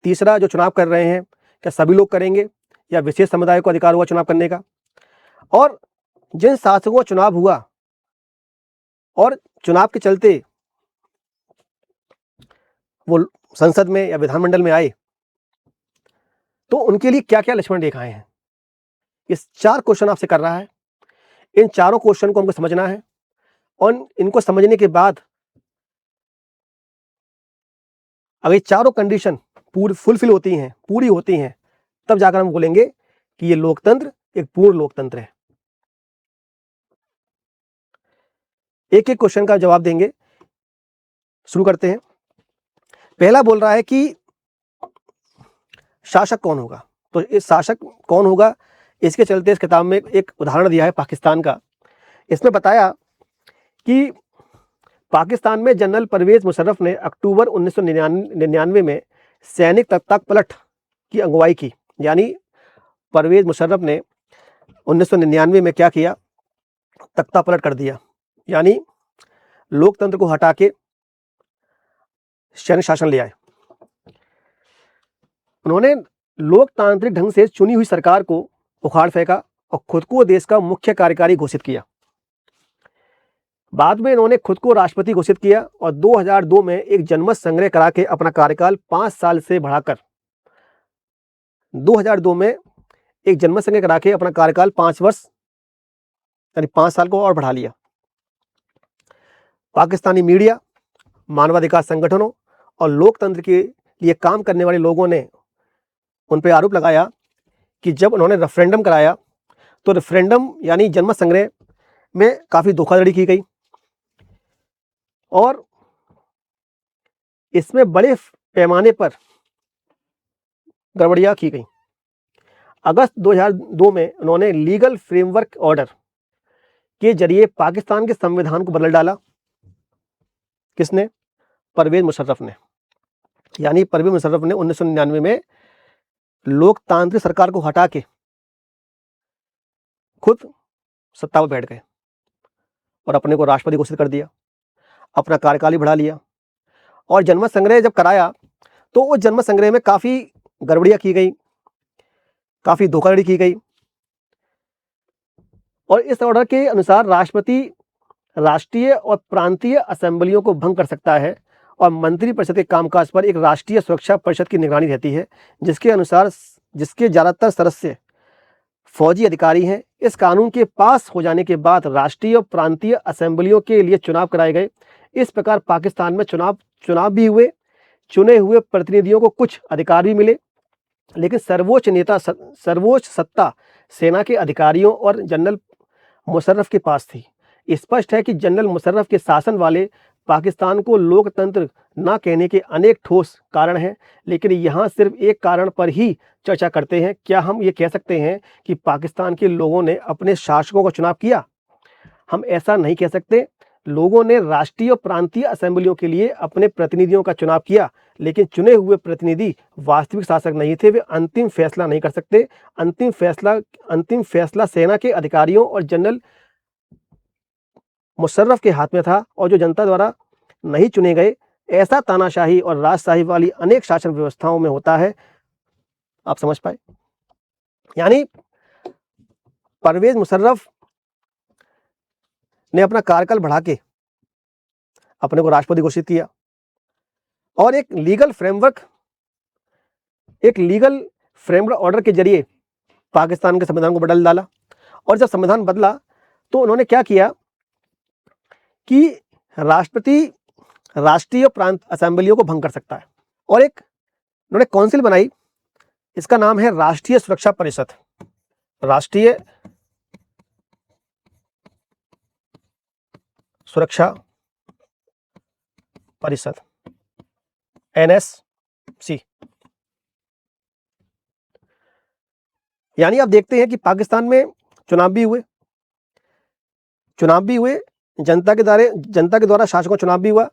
तीसरा जो चुनाव कर रहे हैं क्या सभी लोग करेंगे या विशेष समुदाय को अधिकार होगा चुनाव करने का, और जिन शासकों का चुनाव हुआ और चुनाव के चलते वो संसद में या विधानमंडल में आए, तो उनके लिए क्या क्या लक्ष्मण रेखाएं हैं। इस 4 क्वेश्चन आपसे कर रहा है। इन चारों क्वेश्चन को हमको समझना है, और इनको समझने के बाद अगर ये चारों कंडीशन फुलफिल होती हैं, पूरी होती हैं, तब जाकर हम बोलेंगे कि ये लोकतंत्र एक पूर्ण लोकतंत्र है। एक एक क्वेश्चन का जवाब देंगे। शुरू करते हैं। पहला बोल रहा है कि शासक कौन होगा। तो इस शासक कौन होगा, इसके चलते इस किताब में एक उदाहरण दिया है पाकिस्तान का। इसमें बताया कि पाकिस्तान में जनरल परवेज मुशर्रफ ने अक्टूबर 1999 में सैनिक तख्तापलट की अगुवाई की। यानी परवेज मुशर्रफ ने 1999 में क्या किया, तख्तापलट कर दिया, यानी लोकतंत्र को हटा के सैन्य शासन ले आए। उन्होंने लोकतांत्रिक ढंग से चुनी हुई सरकार को उखाड़ फेंका और खुद को देश का मुख्य कार्यकारी घोषित किया। बाद में इन्होंने खुद को राष्ट्रपति घोषित किया और 2002 में एक जनमत संग्रह करा के अपना कार्यकाल 5 साल से बढ़ाकर 2002 में एक जनमत संग्रह करा के अपना कार्यकाल 5 वर्ष यानी 5 साल को और बढ़ा लिया। पाकिस्तानी मीडिया, मानवाधिकार संगठनों और लोकतंत्र के लिए काम करने वाले लोगों ने उन पर आरोप लगाया कि जब उन्होंने रेफरेंडम कराया तो रेफरेंडम यानी जनमत संग्रह में काफ़ी धोखाधड़ी की गई, और इसमें बड़े पैमाने पर गड़बड़ियां की गई। अगस्त 2002 में उन्होंने लीगल फ्रेमवर्क ऑर्डर के जरिए पाकिस्तान के संविधान को बदल डाला। किसने? परवेज मुशर्रफ ने। यानी परवेज मुशर्रफ ने 1999 में लोकतांत्रिक सरकार को हटा के खुद सत्ता पर बैठ गए और अपने को राष्ट्रपति घोषित कर दिया, अपना कार्यकाल ही बढ़ा लिया। और जनमत संग्रह जब कराया तो उस जनमत संग्रह में काफी गड़बड़ियां की गई, काफी धोखाधड़ी की गई। और इस ऑर्डर के अनुसार राष्ट्रपति राष्ट्रीय और प्रांतीय असेंबलियों को भंग कर सकता है और मंत्रिपरिषद के कामकाज पर एक राष्ट्रीय सुरक्षा परिषद की निगरानी रहती है, जिसके ज्यादातर सदस्य फौजी अधिकारी हैं। इस कानून के पास हो जाने के बाद राष्ट्रीय और प्रांतीय असेंबलियों के लिए चुनाव कराए गए। इस प्रकार पाकिस्तान में चुनाव भी हुए, चुने हुए प्रतिनिधियों को कुछ अधिकार भी मिले, लेकिन सर्वोच्च सत्ता सेना के अधिकारियों और जनरल मुशर्रफ के पास थी। स्पष्ट है कि जनरल मुशर्रफ के शासन वाले पाकिस्तान को लोकतंत्र न कहने के अनेक ठोस कारण हैं, लेकिन यहाँ सिर्फ एक कारण पर ही चर्चा करते हैं। क्या हम ये कह सकते हैं कि पाकिस्तान के लोगों ने अपने शासकों का चुनाव किया? हम ऐसा नहीं कह सकते। लोगों ने राष्ट्रीय और प्रांतीय असेंबलियों के लिए अपने प्रतिनिधियों का चुनाव किया, लेकिन चुने हुए प्रतिनिधि वास्तविक शासक नहीं थे। वे अंतिम फैसला नहीं कर सकते। अंतिम फैसला सेना के अधिकारियों और जनरल मुशर्रफ के हाथ में था, और जो जनता द्वारा नहीं चुने गए, ऐसा तानाशाही और राजशाही वाली अनेक शासन व्यवस्थाओं में होता है। आप समझ पाए? यानी परवेज मुशर्रफ ने अपना कार्यकाल बढ़ा के अपने को राष्ट्रपति घोषित किया और एक लीगल फ्रेमवर्क ऑर्डर के जरिए पाकिस्तान के संविधान को बदल डाला। और जब संविधान बदला तो उन्होंने क्या किया कि राष्ट्रपति राष्ट्रीय प्रांत असेंबलियों को भंग कर सकता है, और एक उन्होंने काउंसिल बनाई। इसका नाम है राष्ट्रीय सुरक्षा परिषद। राष्ट्रीय सुरक्षा परिषद, NSC। यानी आप देखते हैं कि पाकिस्तान में चुनाव भी हुए, जनता के द्वारा शासकों चुनाव भी हुआ,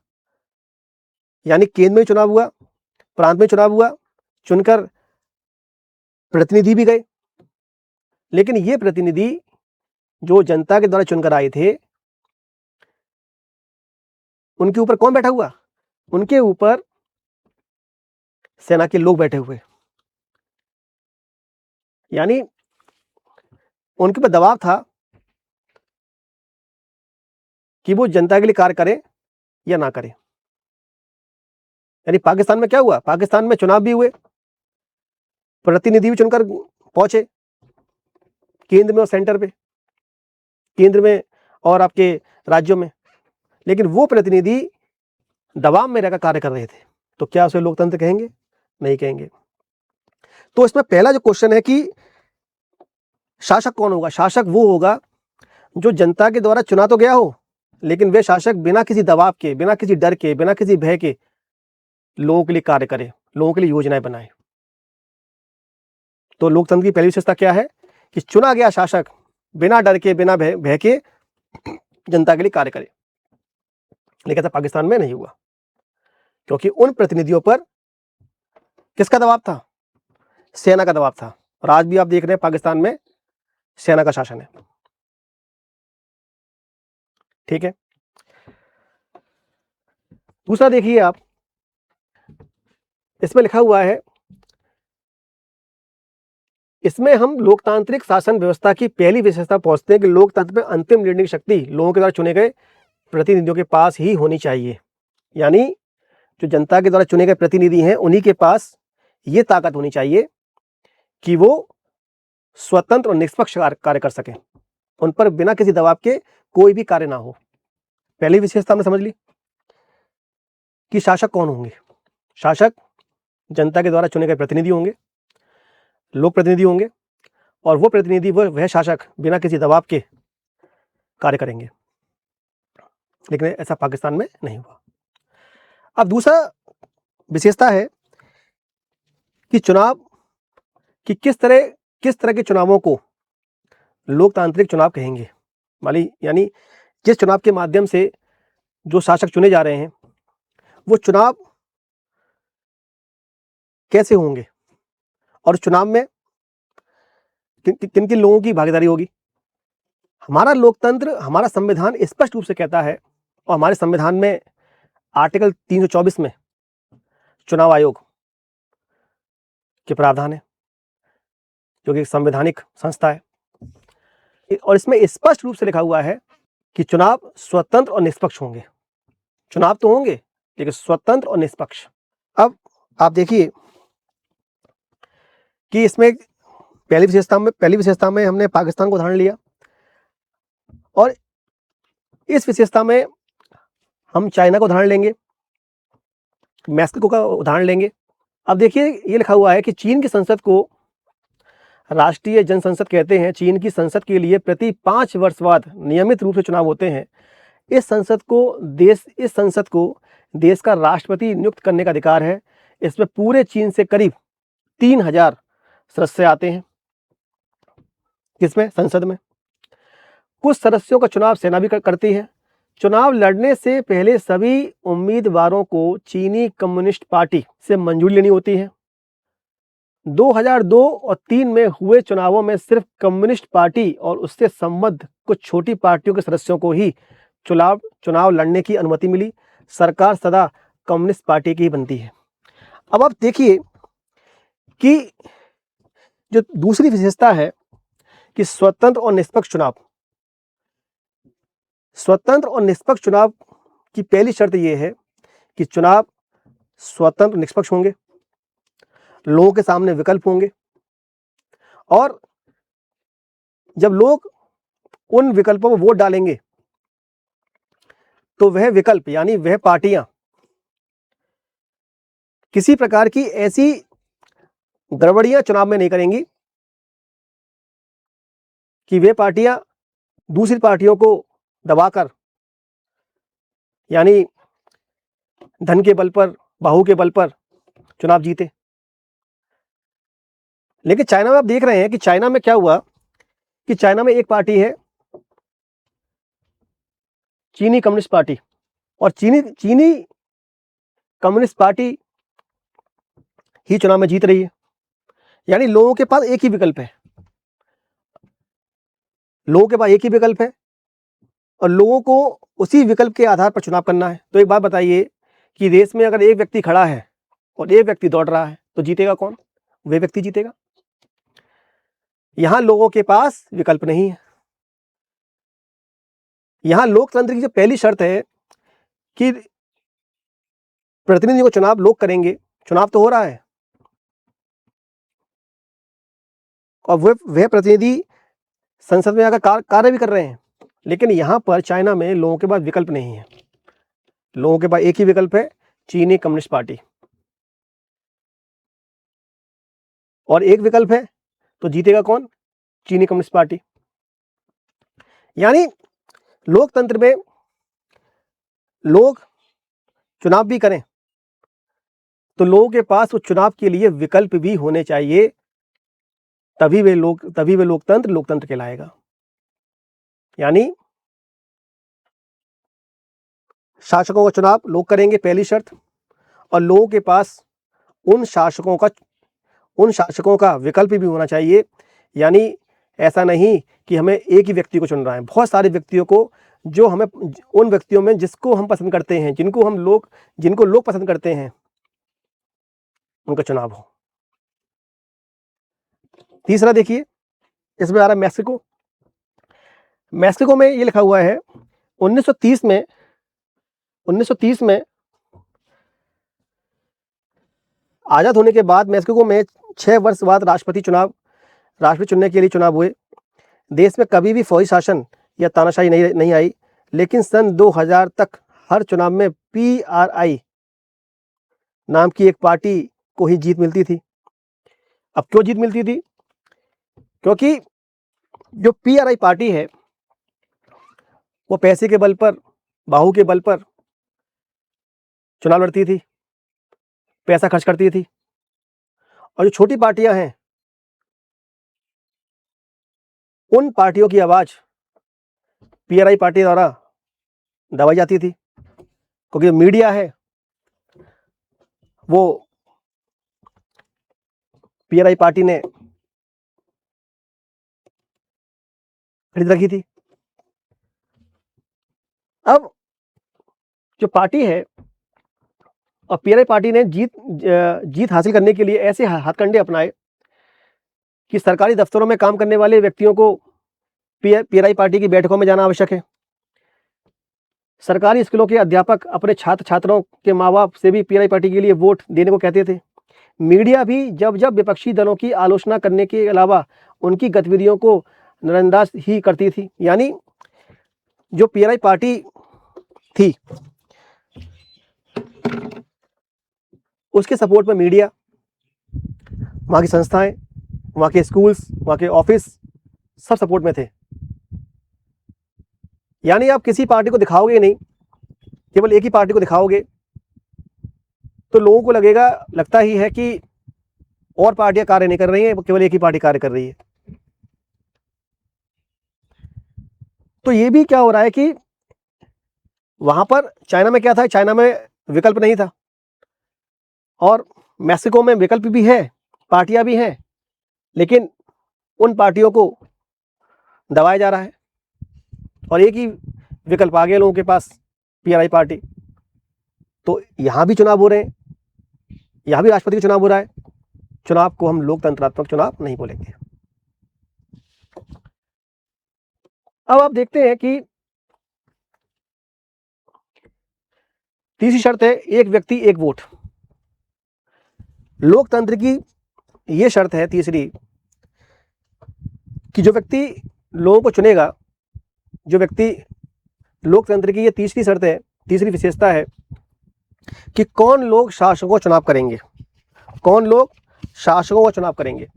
यानी केंद्र में चुनाव हुआ, प्रांत में चुनाव हुआ, चुनकर प्रतिनिधि भी गए। लेकिन ये प्रतिनिधि जो जनता के द्वारा चुनकर आए थे, उनके ऊपर कौन बैठा हुआ? उनके ऊपर सेना के लोग बैठे हुए। यानी उनके ऊपर दबाव था कि वो जनता के लिए कार्य करें या ना करें। यानी पाकिस्तान में क्या हुआ? पाकिस्तान में चुनाव भी हुए, प्रतिनिधि भी चुनकर पहुंचे केंद्र में और सेंटर पे, केंद्र में और आपके राज्यों में, लेकिन वो प्रतिनिधि दबाव में रहकर कार्य कर रहे थे। तो क्या उसे लोकतंत्र कहेंगे? नहीं कहेंगे। तो इसमें पहला जो क्वेश्चन है कि शासक कौन होगा? शासक वो होगा जो जनता के द्वारा चुना तो गया हो, लेकिन वे शासक बिना किसी दबाव के, बिना किसी डर के, बिना किसी भय के लोगों के लिए कार्य करे, लोगों के लिए योजनाएं बनाए। तो लोकतंत्र की पहली विशेषता क्या है? कि चुना गया शासक बिना डर के, बिना भय के जनता के लिए कार्य करे। लेकिन ऐसा पाकिस्तान में नहीं हुआ, क्योंकि उन प्रतिनिधियों पर किसका दबाव था? सेना का दबाव था। और आज भी आप देख रहे हैं पाकिस्तान में सेना का शासन है। ठीक है। दूसरा देखिए आप, इसमें लिखा हुआ है, इसमें हम लोकतांत्रिक शासन व्यवस्था की पहली विशेषता पहुंचते हैं कि लोकतंत्र में अंतिम निर्णय शक्ति लोगों के द्वारा चुने गए प्रतिनिधियों के पास ही होनी चाहिए। यानी जो जनता के द्वारा चुने गए प्रतिनिधि हैं, उन्हीं के पास ये ताकत होनी चाहिए कि वो स्वतंत्र और निष्पक्ष कार्य कर सकें, उन पर बिना किसी दबाव के कोई भी कार्य ना हो। पहली विशेषता हमने समझ ली कि शासक कौन होंगे। शासक जनता के द्वारा चुने गए प्रतिनिधि होंगे, लोक प्रतिनिधि होंगे, और वो प्रतिनिधि वह शासक बिना किसी दबाव के कार्य करेंगे। लेकिन ऐसा पाकिस्तान में नहीं हुआ। अब दूसरा विशेषता है कि चुनाव कि किस तरह के चुनावों को लोकतांत्रिक चुनाव कहेंगे। यानी जिस चुनाव के माध्यम से जो शासक चुने जा रहे हैं, वो चुनाव कैसे होंगे और चुनाव में किन किन लोगों की भागीदारी होगी। हमारा लोकतंत्र, हमारा संविधान स्पष्ट रूप से कहता है, और हमारे संविधान में आर्टिकल 324 में चुनाव आयोग के प्रावधान है, जो कि एक संवैधानिक संस्था है, और इसमें स्पष्ट रूप से लिखा हुआ है कि चुनाव स्वतंत्र और निष्पक्ष होंगे। चुनाव तो होंगे, लेकिन स्वतंत्र और निष्पक्ष। अब आप देखिए कि इसमें पहली विशेषता में हमने पाकिस्तान को उदाहरण लिया, और इस विशेषता में हम चाइना का उदाहरण लेंगे, मैक्सिको का उदाहरण लेंगे। अब देखिए, ये लिखा हुआ है कि चीन की संसद को राष्ट्रीय जनसंसद कहते हैं। चीन की संसद के लिए प्रति 5 वर्ष बाद नियमित रूप से चुनाव होते हैं। इस संसद को देश का राष्ट्रपति नियुक्त करने का अधिकार है। इसमें पूरे चीन से करीब 3000 सदस्य आते हैं। किसमें? संसद में। कुछ सदस्यों का चुनाव सेना भी करती है। चुनाव लड़ने से पहले सभी उम्मीदवारों को चीनी कम्युनिस्ट पार्टी से मंजूरी लेनी होती है। 2002 और 3 में हुए चुनावों में सिर्फ कम्युनिस्ट पार्टी और उससे संबद्ध कुछ छोटी पार्टियों के सदस्यों को ही चुनाव लड़ने की अनुमति मिली। सरकार सदा कम्युनिस्ट पार्टी की ही बनती है। अब आप देखिए कि जो दूसरी विशेषता है कि स्वतंत्र और निष्पक्ष चुनाव की पहली शर्त यह है कि चुनाव स्वतंत्र निष्पक्ष होंगे, लोगों के सामने विकल्प होंगे, और जब लोग उन विकल्पों में वोट डालेंगे तो वह विकल्प यानी वह पार्टियां किसी प्रकार की ऐसी गड़बड़ियां चुनाव में नहीं करेंगी कि वे पार्टियां दूसरी पार्टियों को दबाकर, यानी धन के बल पर, बाहू के बल पर चुनाव जीते। लेकिन चाइना में आप देख रहे हैं कि चाइना में क्या हुआ कि चाइना में एक पार्टी है, चीनी कम्युनिस्ट पार्टी, और चीनी कम्युनिस्ट पार्टी ही चुनाव में जीत रही है। यानी लोगों के पास एक ही विकल्प है, और लोगों को उसी विकल्प के आधार पर चुनाव करना है। तो एक बात बताइए कि देश में अगर एक व्यक्ति खड़ा है और एक व्यक्ति दौड़ रहा है, तो जीतेगा कौन? वह व्यक्ति जीतेगा। यहां लोगों के पास विकल्प नहीं है। यहां लोकतंत्र की जो पहली शर्त है कि प्रतिनिधियों को चुनाव लोग करेंगे। चुनाव तो हो रहा है, और वह प्रतिनिधि संसद में आकर कार्य भी कर रहे हैं। लेकिन यहां पर चाइना में लोगों के पास विकल्प नहीं है। लोगों के पास एक ही विकल्प है, चीनी कम्युनिस्ट पार्टी, और एक विकल्प है तो जीतेगा कौन? चीनी कम्युनिस्ट पार्टी। यानी लोकतंत्र में लोग चुनाव भी करें तो लोगों के पास उस चुनाव के लिए विकल्प भी होने चाहिए, तभी वे लोकतंत्र कहलाएगा। यानी शासकों का चुनाव लोग करेंगे, पहली शर्त, और लोगों के पास उन शासकों का विकल्प भी होना चाहिए। यानी ऐसा नहीं कि हमें एक ही व्यक्ति को चुन रहा है, बहुत सारे व्यक्तियों को, जो हमें उन व्यक्तियों में जिसको हम पसंद करते हैं, जिनको लोग पसंद करते हैं, उनका चुनाव हो। तीसरा देखिए, इसमें आ रहा है मैक्सिको में ये लिखा हुआ है 1930 में आजाद होने के बाद मैक्सिको में 6 वर्ष बाद राष्ट्रपति चुनने के लिए चुनाव हुए। देश में कभी भी फौजी शासन या तानाशाही नहीं आई, लेकिन सन 2000 तक हर चुनाव में PRI नाम की एक पार्टी को ही जीत मिलती थी। अब क्यों जीत मिलती थी? क्योंकि जो PRI पार्टी है वो पैसे के बल पर, बाहू के बल पर चुनाव लड़ती थी। पैसा खर्च करती थी, और जो छोटी पार्टियां हैं उन पार्टियों की आवाज पीआरआई पार्टी द्वारा दबाई जाती थी, क्योंकि मीडिया है वो पीआरआई पार्टी ने खरीद रखी थी। अब जो पार्टी है और पीआरआई पार्टी ने जीत हासिल करने के लिए ऐसे हथकंडे अपनाए कि सरकारी दफ्तरों में काम करने वाले व्यक्तियों को पीआरआई पार्टी की बैठकों में जाना आवश्यक है। सरकारी स्कूलों के अध्यापक अपने छात्र छात्राओं के माँ बाप से भी पीआरआई पार्टी के लिए वोट देने को कहते थे। मीडिया भी जब जब विपक्षी दलों की आलोचना करने के अलावा उनकी गतिविधियों को नजरअंदाज ही करती थी। यानी जो पीआरआई पार्टी थी उसके सपोर्ट में मीडिया, वहाँ की संस्थाएं, वहाँ के स्कूल्स, वहाँ के ऑफिस सब सपोर्ट में थे। यानी आप किसी पार्टी को दिखाओगे नहीं, केवल एक ही पार्टी को दिखाओगे तो लोगों को लगता ही है कि और पार्टियां कार्य नहीं कर रही हैं, केवल एक ही पार्टी कार्य कर रही है। तो ये भी क्या हो रहा है कि वहां पर चाइना में क्या था, चाइना में विकल्प नहीं था, और मैक्सिको में विकल्प भी है, पार्टियां भी हैं, लेकिन उन पार्टियों को दबाया जा रहा है और एक ही विकल्प आ गया लोगों के पास, पीआरआई पार्टी। तो यहां भी चुनाव हो रहे हैं, यहां भी राष्ट्रपति का चुनाव हो रहा है। चुनाव को हम लोकतंत्रात्मक चुनाव नहीं बोलेंगे। अब आप देखते हैं कि तीसरी शर्त है एक व्यक्ति एक वोट। लोकतंत्र की यह शर्त है तीसरी कि जो व्यक्ति लोगों को चुनेगा, जो व्यक्ति, लोकतंत्र की यह तीसरी शर्त है, तीसरी विशेषता है कि कौन लोग शासकों का चुनाव करेंगे, कौन लोग शासकों का चुनाव करेंगे।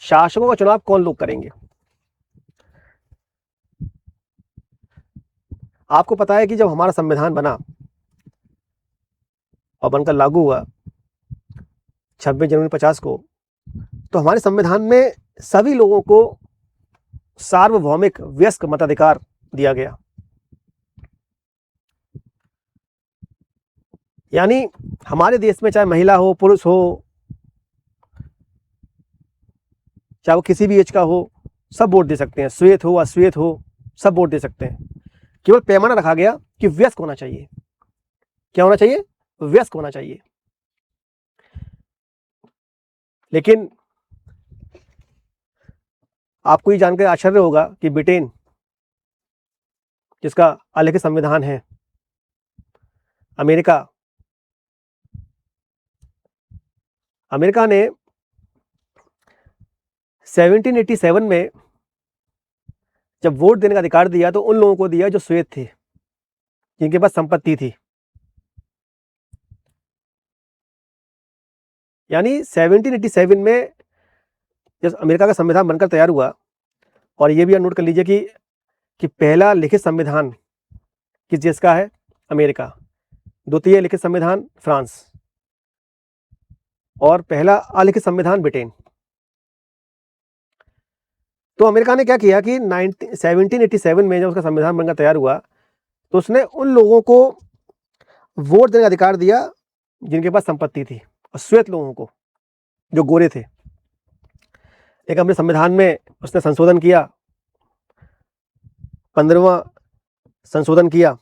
शासकों का चुनाव कौन लोग करेंगे? आपको पता है कि जब हमारा संविधान बना और बनकर लागू हुआ 26 जनवरी 50 को, तो हमारे संविधान में सभी लोगों को सार्वभौमिक वयस्क मताधिकार दिया गया। यानी हमारे देश में चाहे महिला हो, पुरुष हो, चाहे वो किसी भी एज का हो, सब वोट दे सकते हैं। श्वेत हो अश्वेत हो, सब वोट दे सकते हैं। केवल पैमाना रखा गया कि वयस्क होना चाहिए। क्या होना चाहिए? वयस्क होना चाहिए। लेकिन आपको ये जानकर आश्चर्य होगा कि ब्रिटेन, जिसका अलिखित संविधान है, अमेरिका ने 1787 में जब वोट देने का अधिकार दिया तो उन लोगों को दिया जो श्वेत थे, जिनके पास संपत्ति थी। यानी 1787 में जब अमेरिका का संविधान बनकर तैयार हुआ, और ये भी नोट कर लीजिए कि पहला लिखित संविधान किस देश का है? अमेरिका। द्वितीय लिखित संविधान फ्रांस, और पहला अलिखित संविधान ब्रिटेन। तो अमेरिका ने क्या किया कि 1787 में जब उसका संविधान बनकर तैयार हुआ तो उसने उन लोगों को वोट देने का अधिकार दिया जिनके पास संपत्ति थी, और श्वेत लोगों को, जो गोरे थे। एक अपने संविधान में उसने संशोधन किया, 15वां संशोधन किया,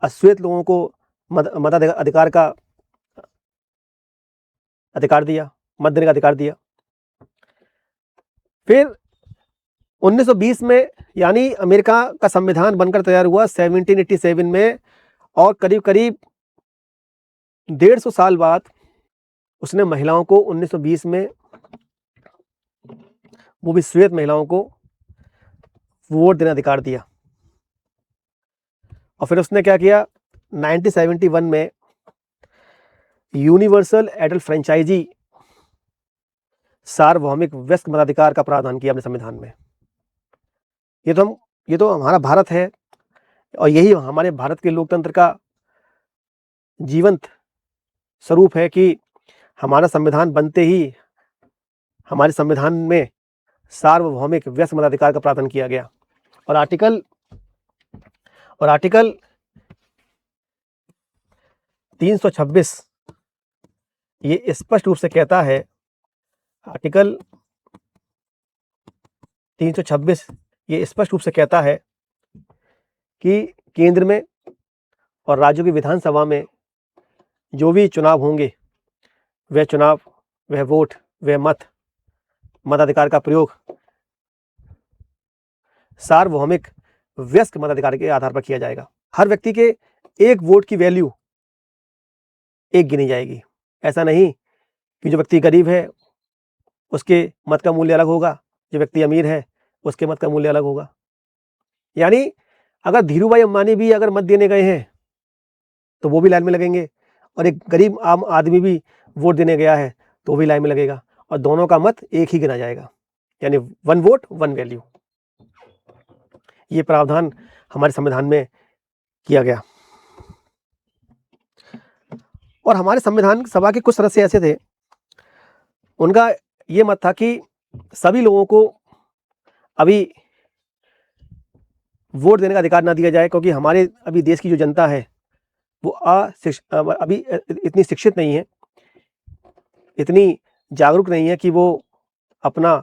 अश्वेत लोगों को मताधिकार का अधिकार दिया, मत देने का अधिकार दिया। फिर 1920 में, यानी अमेरिका का संविधान बनकर तैयार हुआ 1787 में, और करीब करीब 150 साल बाद उसने महिलाओं को 1920 में, वो भी श्वेत महिलाओं को, वोट देने अधिकार दिया। और फिर उसने क्या किया, 1971 में यूनिवर्सल एडल्ट फ्रेंचाइजी, सार्वभौमिक वयस्क मताधिकार का प्रावधान किया अपने संविधान में। ये तो हमारा भारत है, और यही हमारे भारत के लोकतंत्र का जीवंत स्वरूप है कि हमारा संविधान बनते ही हमारे संविधान में सार्वभौमिक व्यस्क मताधिकार का प्रावधान किया गया। और आर्टिकल 326 ये स्पष्ट रूप से कहता है, आर्टिकल 326 ये स्पष्ट रूप से कहता है कि केंद्र में और राज्यों की विधानसभा में जो भी चुनाव होंगे, वह चुनाव, वह वोट, वह मताधिकार का प्रयोग सार्वभौमिक व्यस्क मताधिकार के आधार पर किया जाएगा। हर व्यक्ति के एक वोट की वैल्यू एक गिनी जाएगी। ऐसा नहीं कि जो व्यक्ति गरीब है उसके मत का मूल्य अलग होगा, जो व्यक्ति अमीर है उसके मत का मूल्य अलग होगा। यानी अगर धीरूभाई अंबानी भी अगर मत देने गए हैं तो वो भी लाइन में लगेंगे, और एक गरीब आम आदमी भी वोट देने गया है तो वो भी लाइन में लगेगा, और दोनों का मत एक ही गिना जाएगा। यानी 1 वोट 1 वैल्यू। ये प्रावधान हमारे संविधान में किया गया। और हमारे संविधान सभा के कुछ सदस्य ऐसे थे, उनका ये मत था कि सभी लोगों को अभी वोट देने का अधिकार ना दिया जाए, क्योंकि हमारे अभी देश की जो जनता है वो अभी इतनी शिक्षित नहीं है, इतनी जागरूक नहीं है कि वो अपना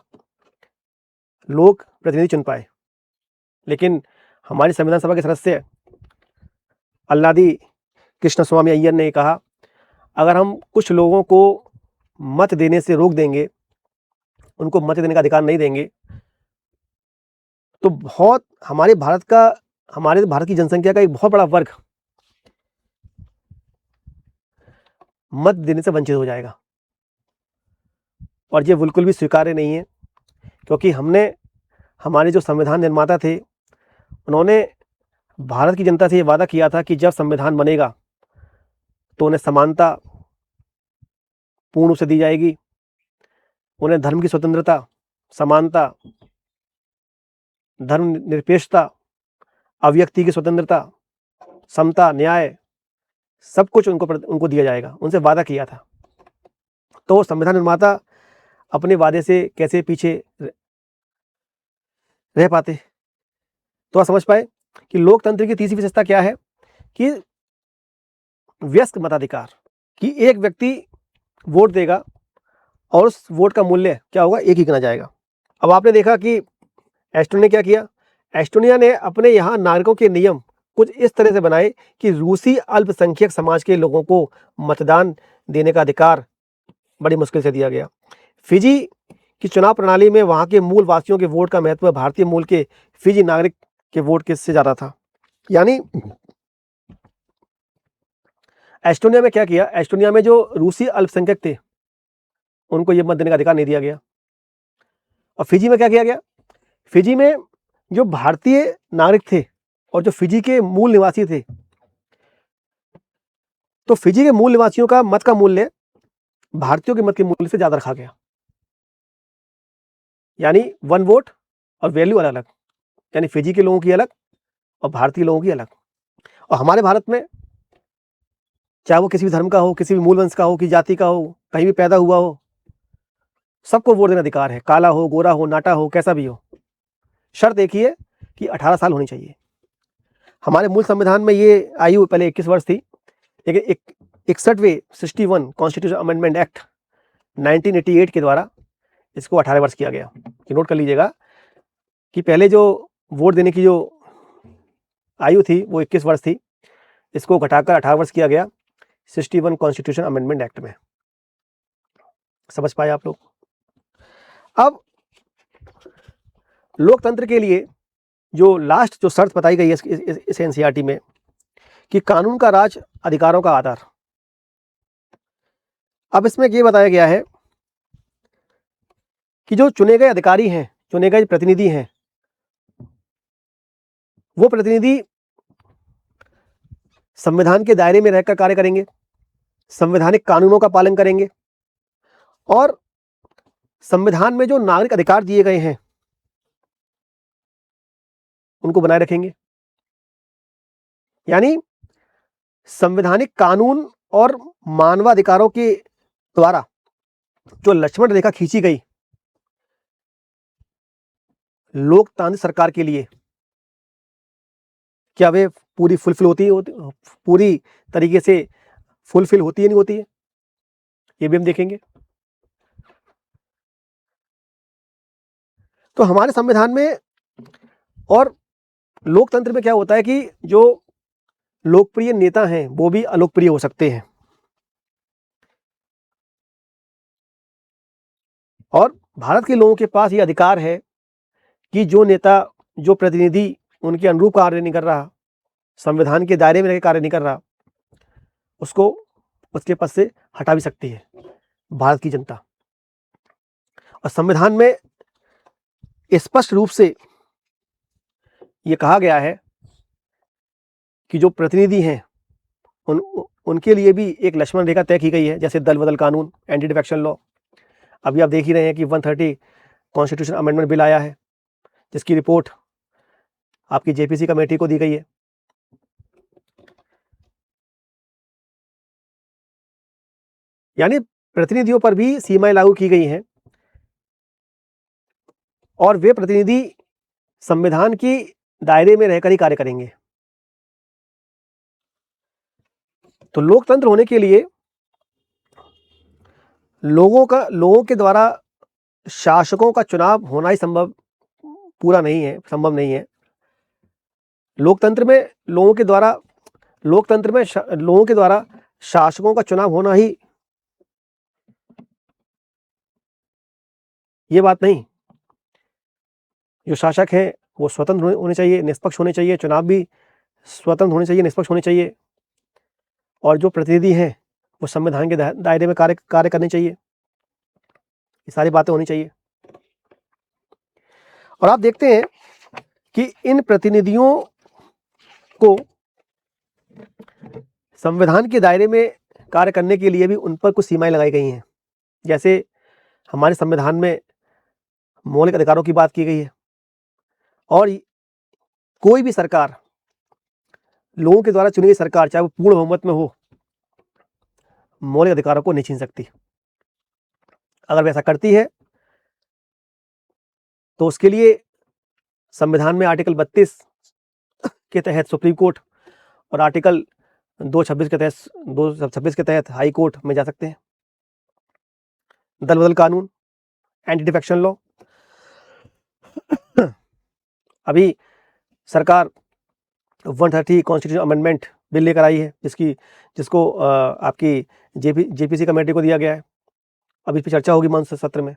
लोक प्रतिनिधि चुन पाए। लेकिन हमारी संविधान सभा के सदस्य अल्लादी कृष्ण स्वामी अय्यर ने कहा, अगर हम कुछ लोगों को मत देने से रोक देंगे, उनको मत देने का अधिकार नहीं देंगे, तो हमारे भारत की जनसंख्या का एक बहुत बड़ा वर्ग मत देने से वंचित हो जाएगा। और ये बिल्कुल भी स्वीकार्य नहीं है, क्योंकि हमारे जो संविधान निर्माता थे उन्होंने भारत की जनता से ये वादा किया था कि जब संविधान बनेगा तो उन्हें समानता पूर्ण रूप से दी जाएगी, उन्हें धर्म की स्वतंत्रता, समानता, धर्मनिरपेक्षता, अभिव्यक्ति की स्वतंत्रता, समता, न्याय, सब कुछ उनको दिया जाएगा। उनसे वादा किया था। तो संविधान निर्माता अपने वादे से कैसे पीछे रह पाते? तो आप समझ पाए कि लोकतंत्र की तीसरी विशेषता क्या है कि व्यस्क मताधिकार, कि एक व्यक्ति वोट देगा और उस वोट का मूल्य क्या होगा, एक ही गिना जाएगा। अब आपने देखा कि एस्टोनिया ने क्या किया। एस्टोनिया ने अपने यहाँ नागरिकों के नियम कुछ इस तरह से बनाए कि रूसी अल्पसंख्यक समाज के लोगों को मतदान देने का अधिकार बड़ी मुश्किल से दिया गया। फिजी की चुनाव प्रणाली में वहाँ के मूल वासियों के वोट का महत्व भारतीय मूल के फिजी नागरिक के वोट के से ज़्यादा था। यानी एस्टोनिया में क्या किया, एस्टोनिया में जो रूसी अल्पसंख्यक थे उनको ये मत देने का अधिकार नहीं दिया गया। और फिजी में क्या किया गया, फिजी में जो भारतीय नागरिक थे और जो फिजी के मूल निवासी थे, तो फिजी के मूल निवासियों का मत का मूल्य भारतीयों के मत के मूल्य से ज्यादा रखा गया। यानी 1 वोट और वैल्यू अलग अलग, यानी फिजी के लोगों की अलग और भारतीय लोगों की अलग। और हमारे भारत में चाहे वो किसी भी धर्म का हो, किसी भी मूल वंश का हो, कि जाति का हो, कहीं भी पैदा हुआ हो, सबको वोट देने अधिकार है। काला हो, गोरा हो, नाटा हो, कैसा भी हो। शर्त एक ही है कि 18 साल होनी चाहिए। हमारे मूल संविधान में ये आयु पहले 21 वर्ष थी, लेकिन 61वें 61 कॉन्स्टिट्यूशन अमेंडमेंट एक्ट 1988 के द्वारा इसको 18 वर्ष किया गया। कि नोट कर लीजिएगा कि पहले जो वोट देने की जो आयु थी वो 21 वर्ष थी, इसको घटाकर 18 वर्ष किया गया 61 कॉन्स्टिट्यूशन अमेंडमेंट एक्ट में। समझ पाए आप लोग? अब लोकतंत्र के लिए जो लास्ट जो शर्त बताई गई है इस एनसीईआरटी में कि कानून का राज, अधिकारों का आधार। अब इसमें ये बताया गया है कि जो चुने गए अधिकारी हैं, चुने गए प्रतिनिधि हैं, वो प्रतिनिधि संविधान के दायरे में रहकर कार्य करेंगे, संवैधानिक कानूनों का पालन करेंगे और संविधान में जो नागरिक अधिकार दिए गए हैं उनको बनाए रखेंगे। यानी संवैधानिक कानून और मानवाधिकारों के द्वारा जो लक्ष्मण रेखा खींची गई लोकतांत्रिक सरकार के लिए, क्या वे पूरी पूरी तरीके से फुलफिल होती है नहीं होती है, ये भी हम देखेंगे। तो हमारे संविधान में और लोकतंत्र में क्या होता है कि जो लोकप्रिय नेता हैं वो भी अलोकप्रिय हो सकते हैं, और भारत के लोगों के पास ये अधिकार है कि जो नेता, जो प्रतिनिधि उनके अनुरूप कार्य नहीं कर रहा, संविधान के दायरे में रहकर कार्य नहीं कर रहा, उसको उसके पद से हटा भी सकती है भारत की जनता। और संविधान में स्पष्ट रूप से ये कहा गया है कि जो प्रतिनिधि हैं उनके लिए भी एक लक्ष्मण रेखा तय की गई है, जैसे दल बदल कानून, एंटी डिफेक्शन लॉ। अभी आप देख ही रहे हैं कि 130 कॉन्स्टिट्यूशन अमेंडमेंट बिल आया है, जिसकी रिपोर्ट आपकी जेपीसी कमेटी को दी गई है। यानी प्रतिनिधियों पर भी सीमाएं लागू की गई हैं, और वे प्रतिनिधि संविधान की दायरे में रहकर ही कार्य करेंगे। तो लोकतंत्र होने के लिए लोगों के द्वारा शासकों का चुनाव होना ही संभव नहीं है। लोकतंत्र में लोगों के द्वारा शासकों का चुनाव होना ही, ये बात नहीं। जो शासक हैं वो स्वतंत्र होने चाहिए, निष्पक्ष होने चाहिए, चुनाव भी स्वतंत्र होने चाहिए, निष्पक्ष होने चाहिए, और जो प्रतिनिधि हैं वो संविधान के दायरे में कार्य करने चाहिए। ये सारी बातें होनी चाहिए। और आप देखते हैं कि इन प्रतिनिधियों को संविधान के दायरे में कार्य करने के लिए भी उन पर कुछ सीमाएं लगाई गई हैं। जैसे हमारे संविधान में मौलिक अधिकारों की बात की गई है, और कोई भी सरकार, लोगों के द्वारा चुनी गई सरकार, चाहे वो पूर्ण बहुमत में हो, मौलिक अधिकारों को नहीं छीन सकती। अगर वैसा करती है तो उसके लिए संविधान में आर्टिकल 32 के तहत सुप्रीम कोर्ट और आर्टिकल 226 के तहत हाई कोर्ट में जा सकते हैं। दल बदल कानून, एंटी डिफेक्शन लॉ। अभी सरकार 130 कॉन्स्टिट्यूशन अमेंडमेंट बिल लेकर आई है, जिसको आपकी जेपीसी कमेटी को दिया गया है। अभी इस पर चर्चा होगी मानसून सत्र में।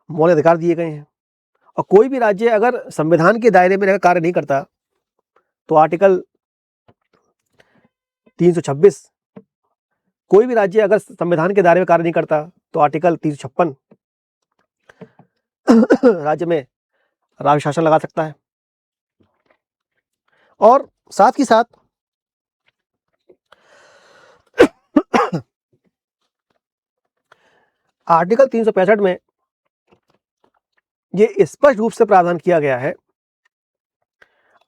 मौलिक अधिकार दिए गए हैं, और कोई भी राज्य अगर संविधान के दायरे में रहकर कार्य नहीं करता तो आर्टिकल 326, कोई भी राज्य अगर संविधान के दायरे में कार्य नहीं करता तो आर्टिकल 356 राज्य में राज्य शासन लगा सकता है। और साथ ही साथ आर्टिकल 365 में ये स्पष्ट रूप से प्रावधान किया गया है,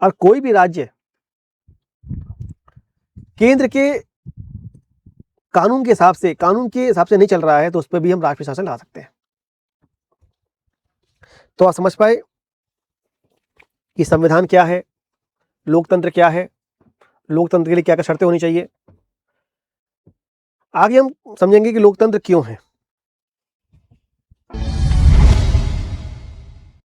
और कोई भी राज्य केंद्र के कानून के हिसाब से नहीं चल रहा है तो उस पर भी हम राष्ट्रीय शासन लगा सकते हैं। तो आप समझ पाए कि संविधान क्या है, लोकतंत्र क्या है, लोकतंत्र के लिए क्या क्या शर्तें होनी चाहिए। आगे हम समझेंगे कि लोकतंत्र क्यों है।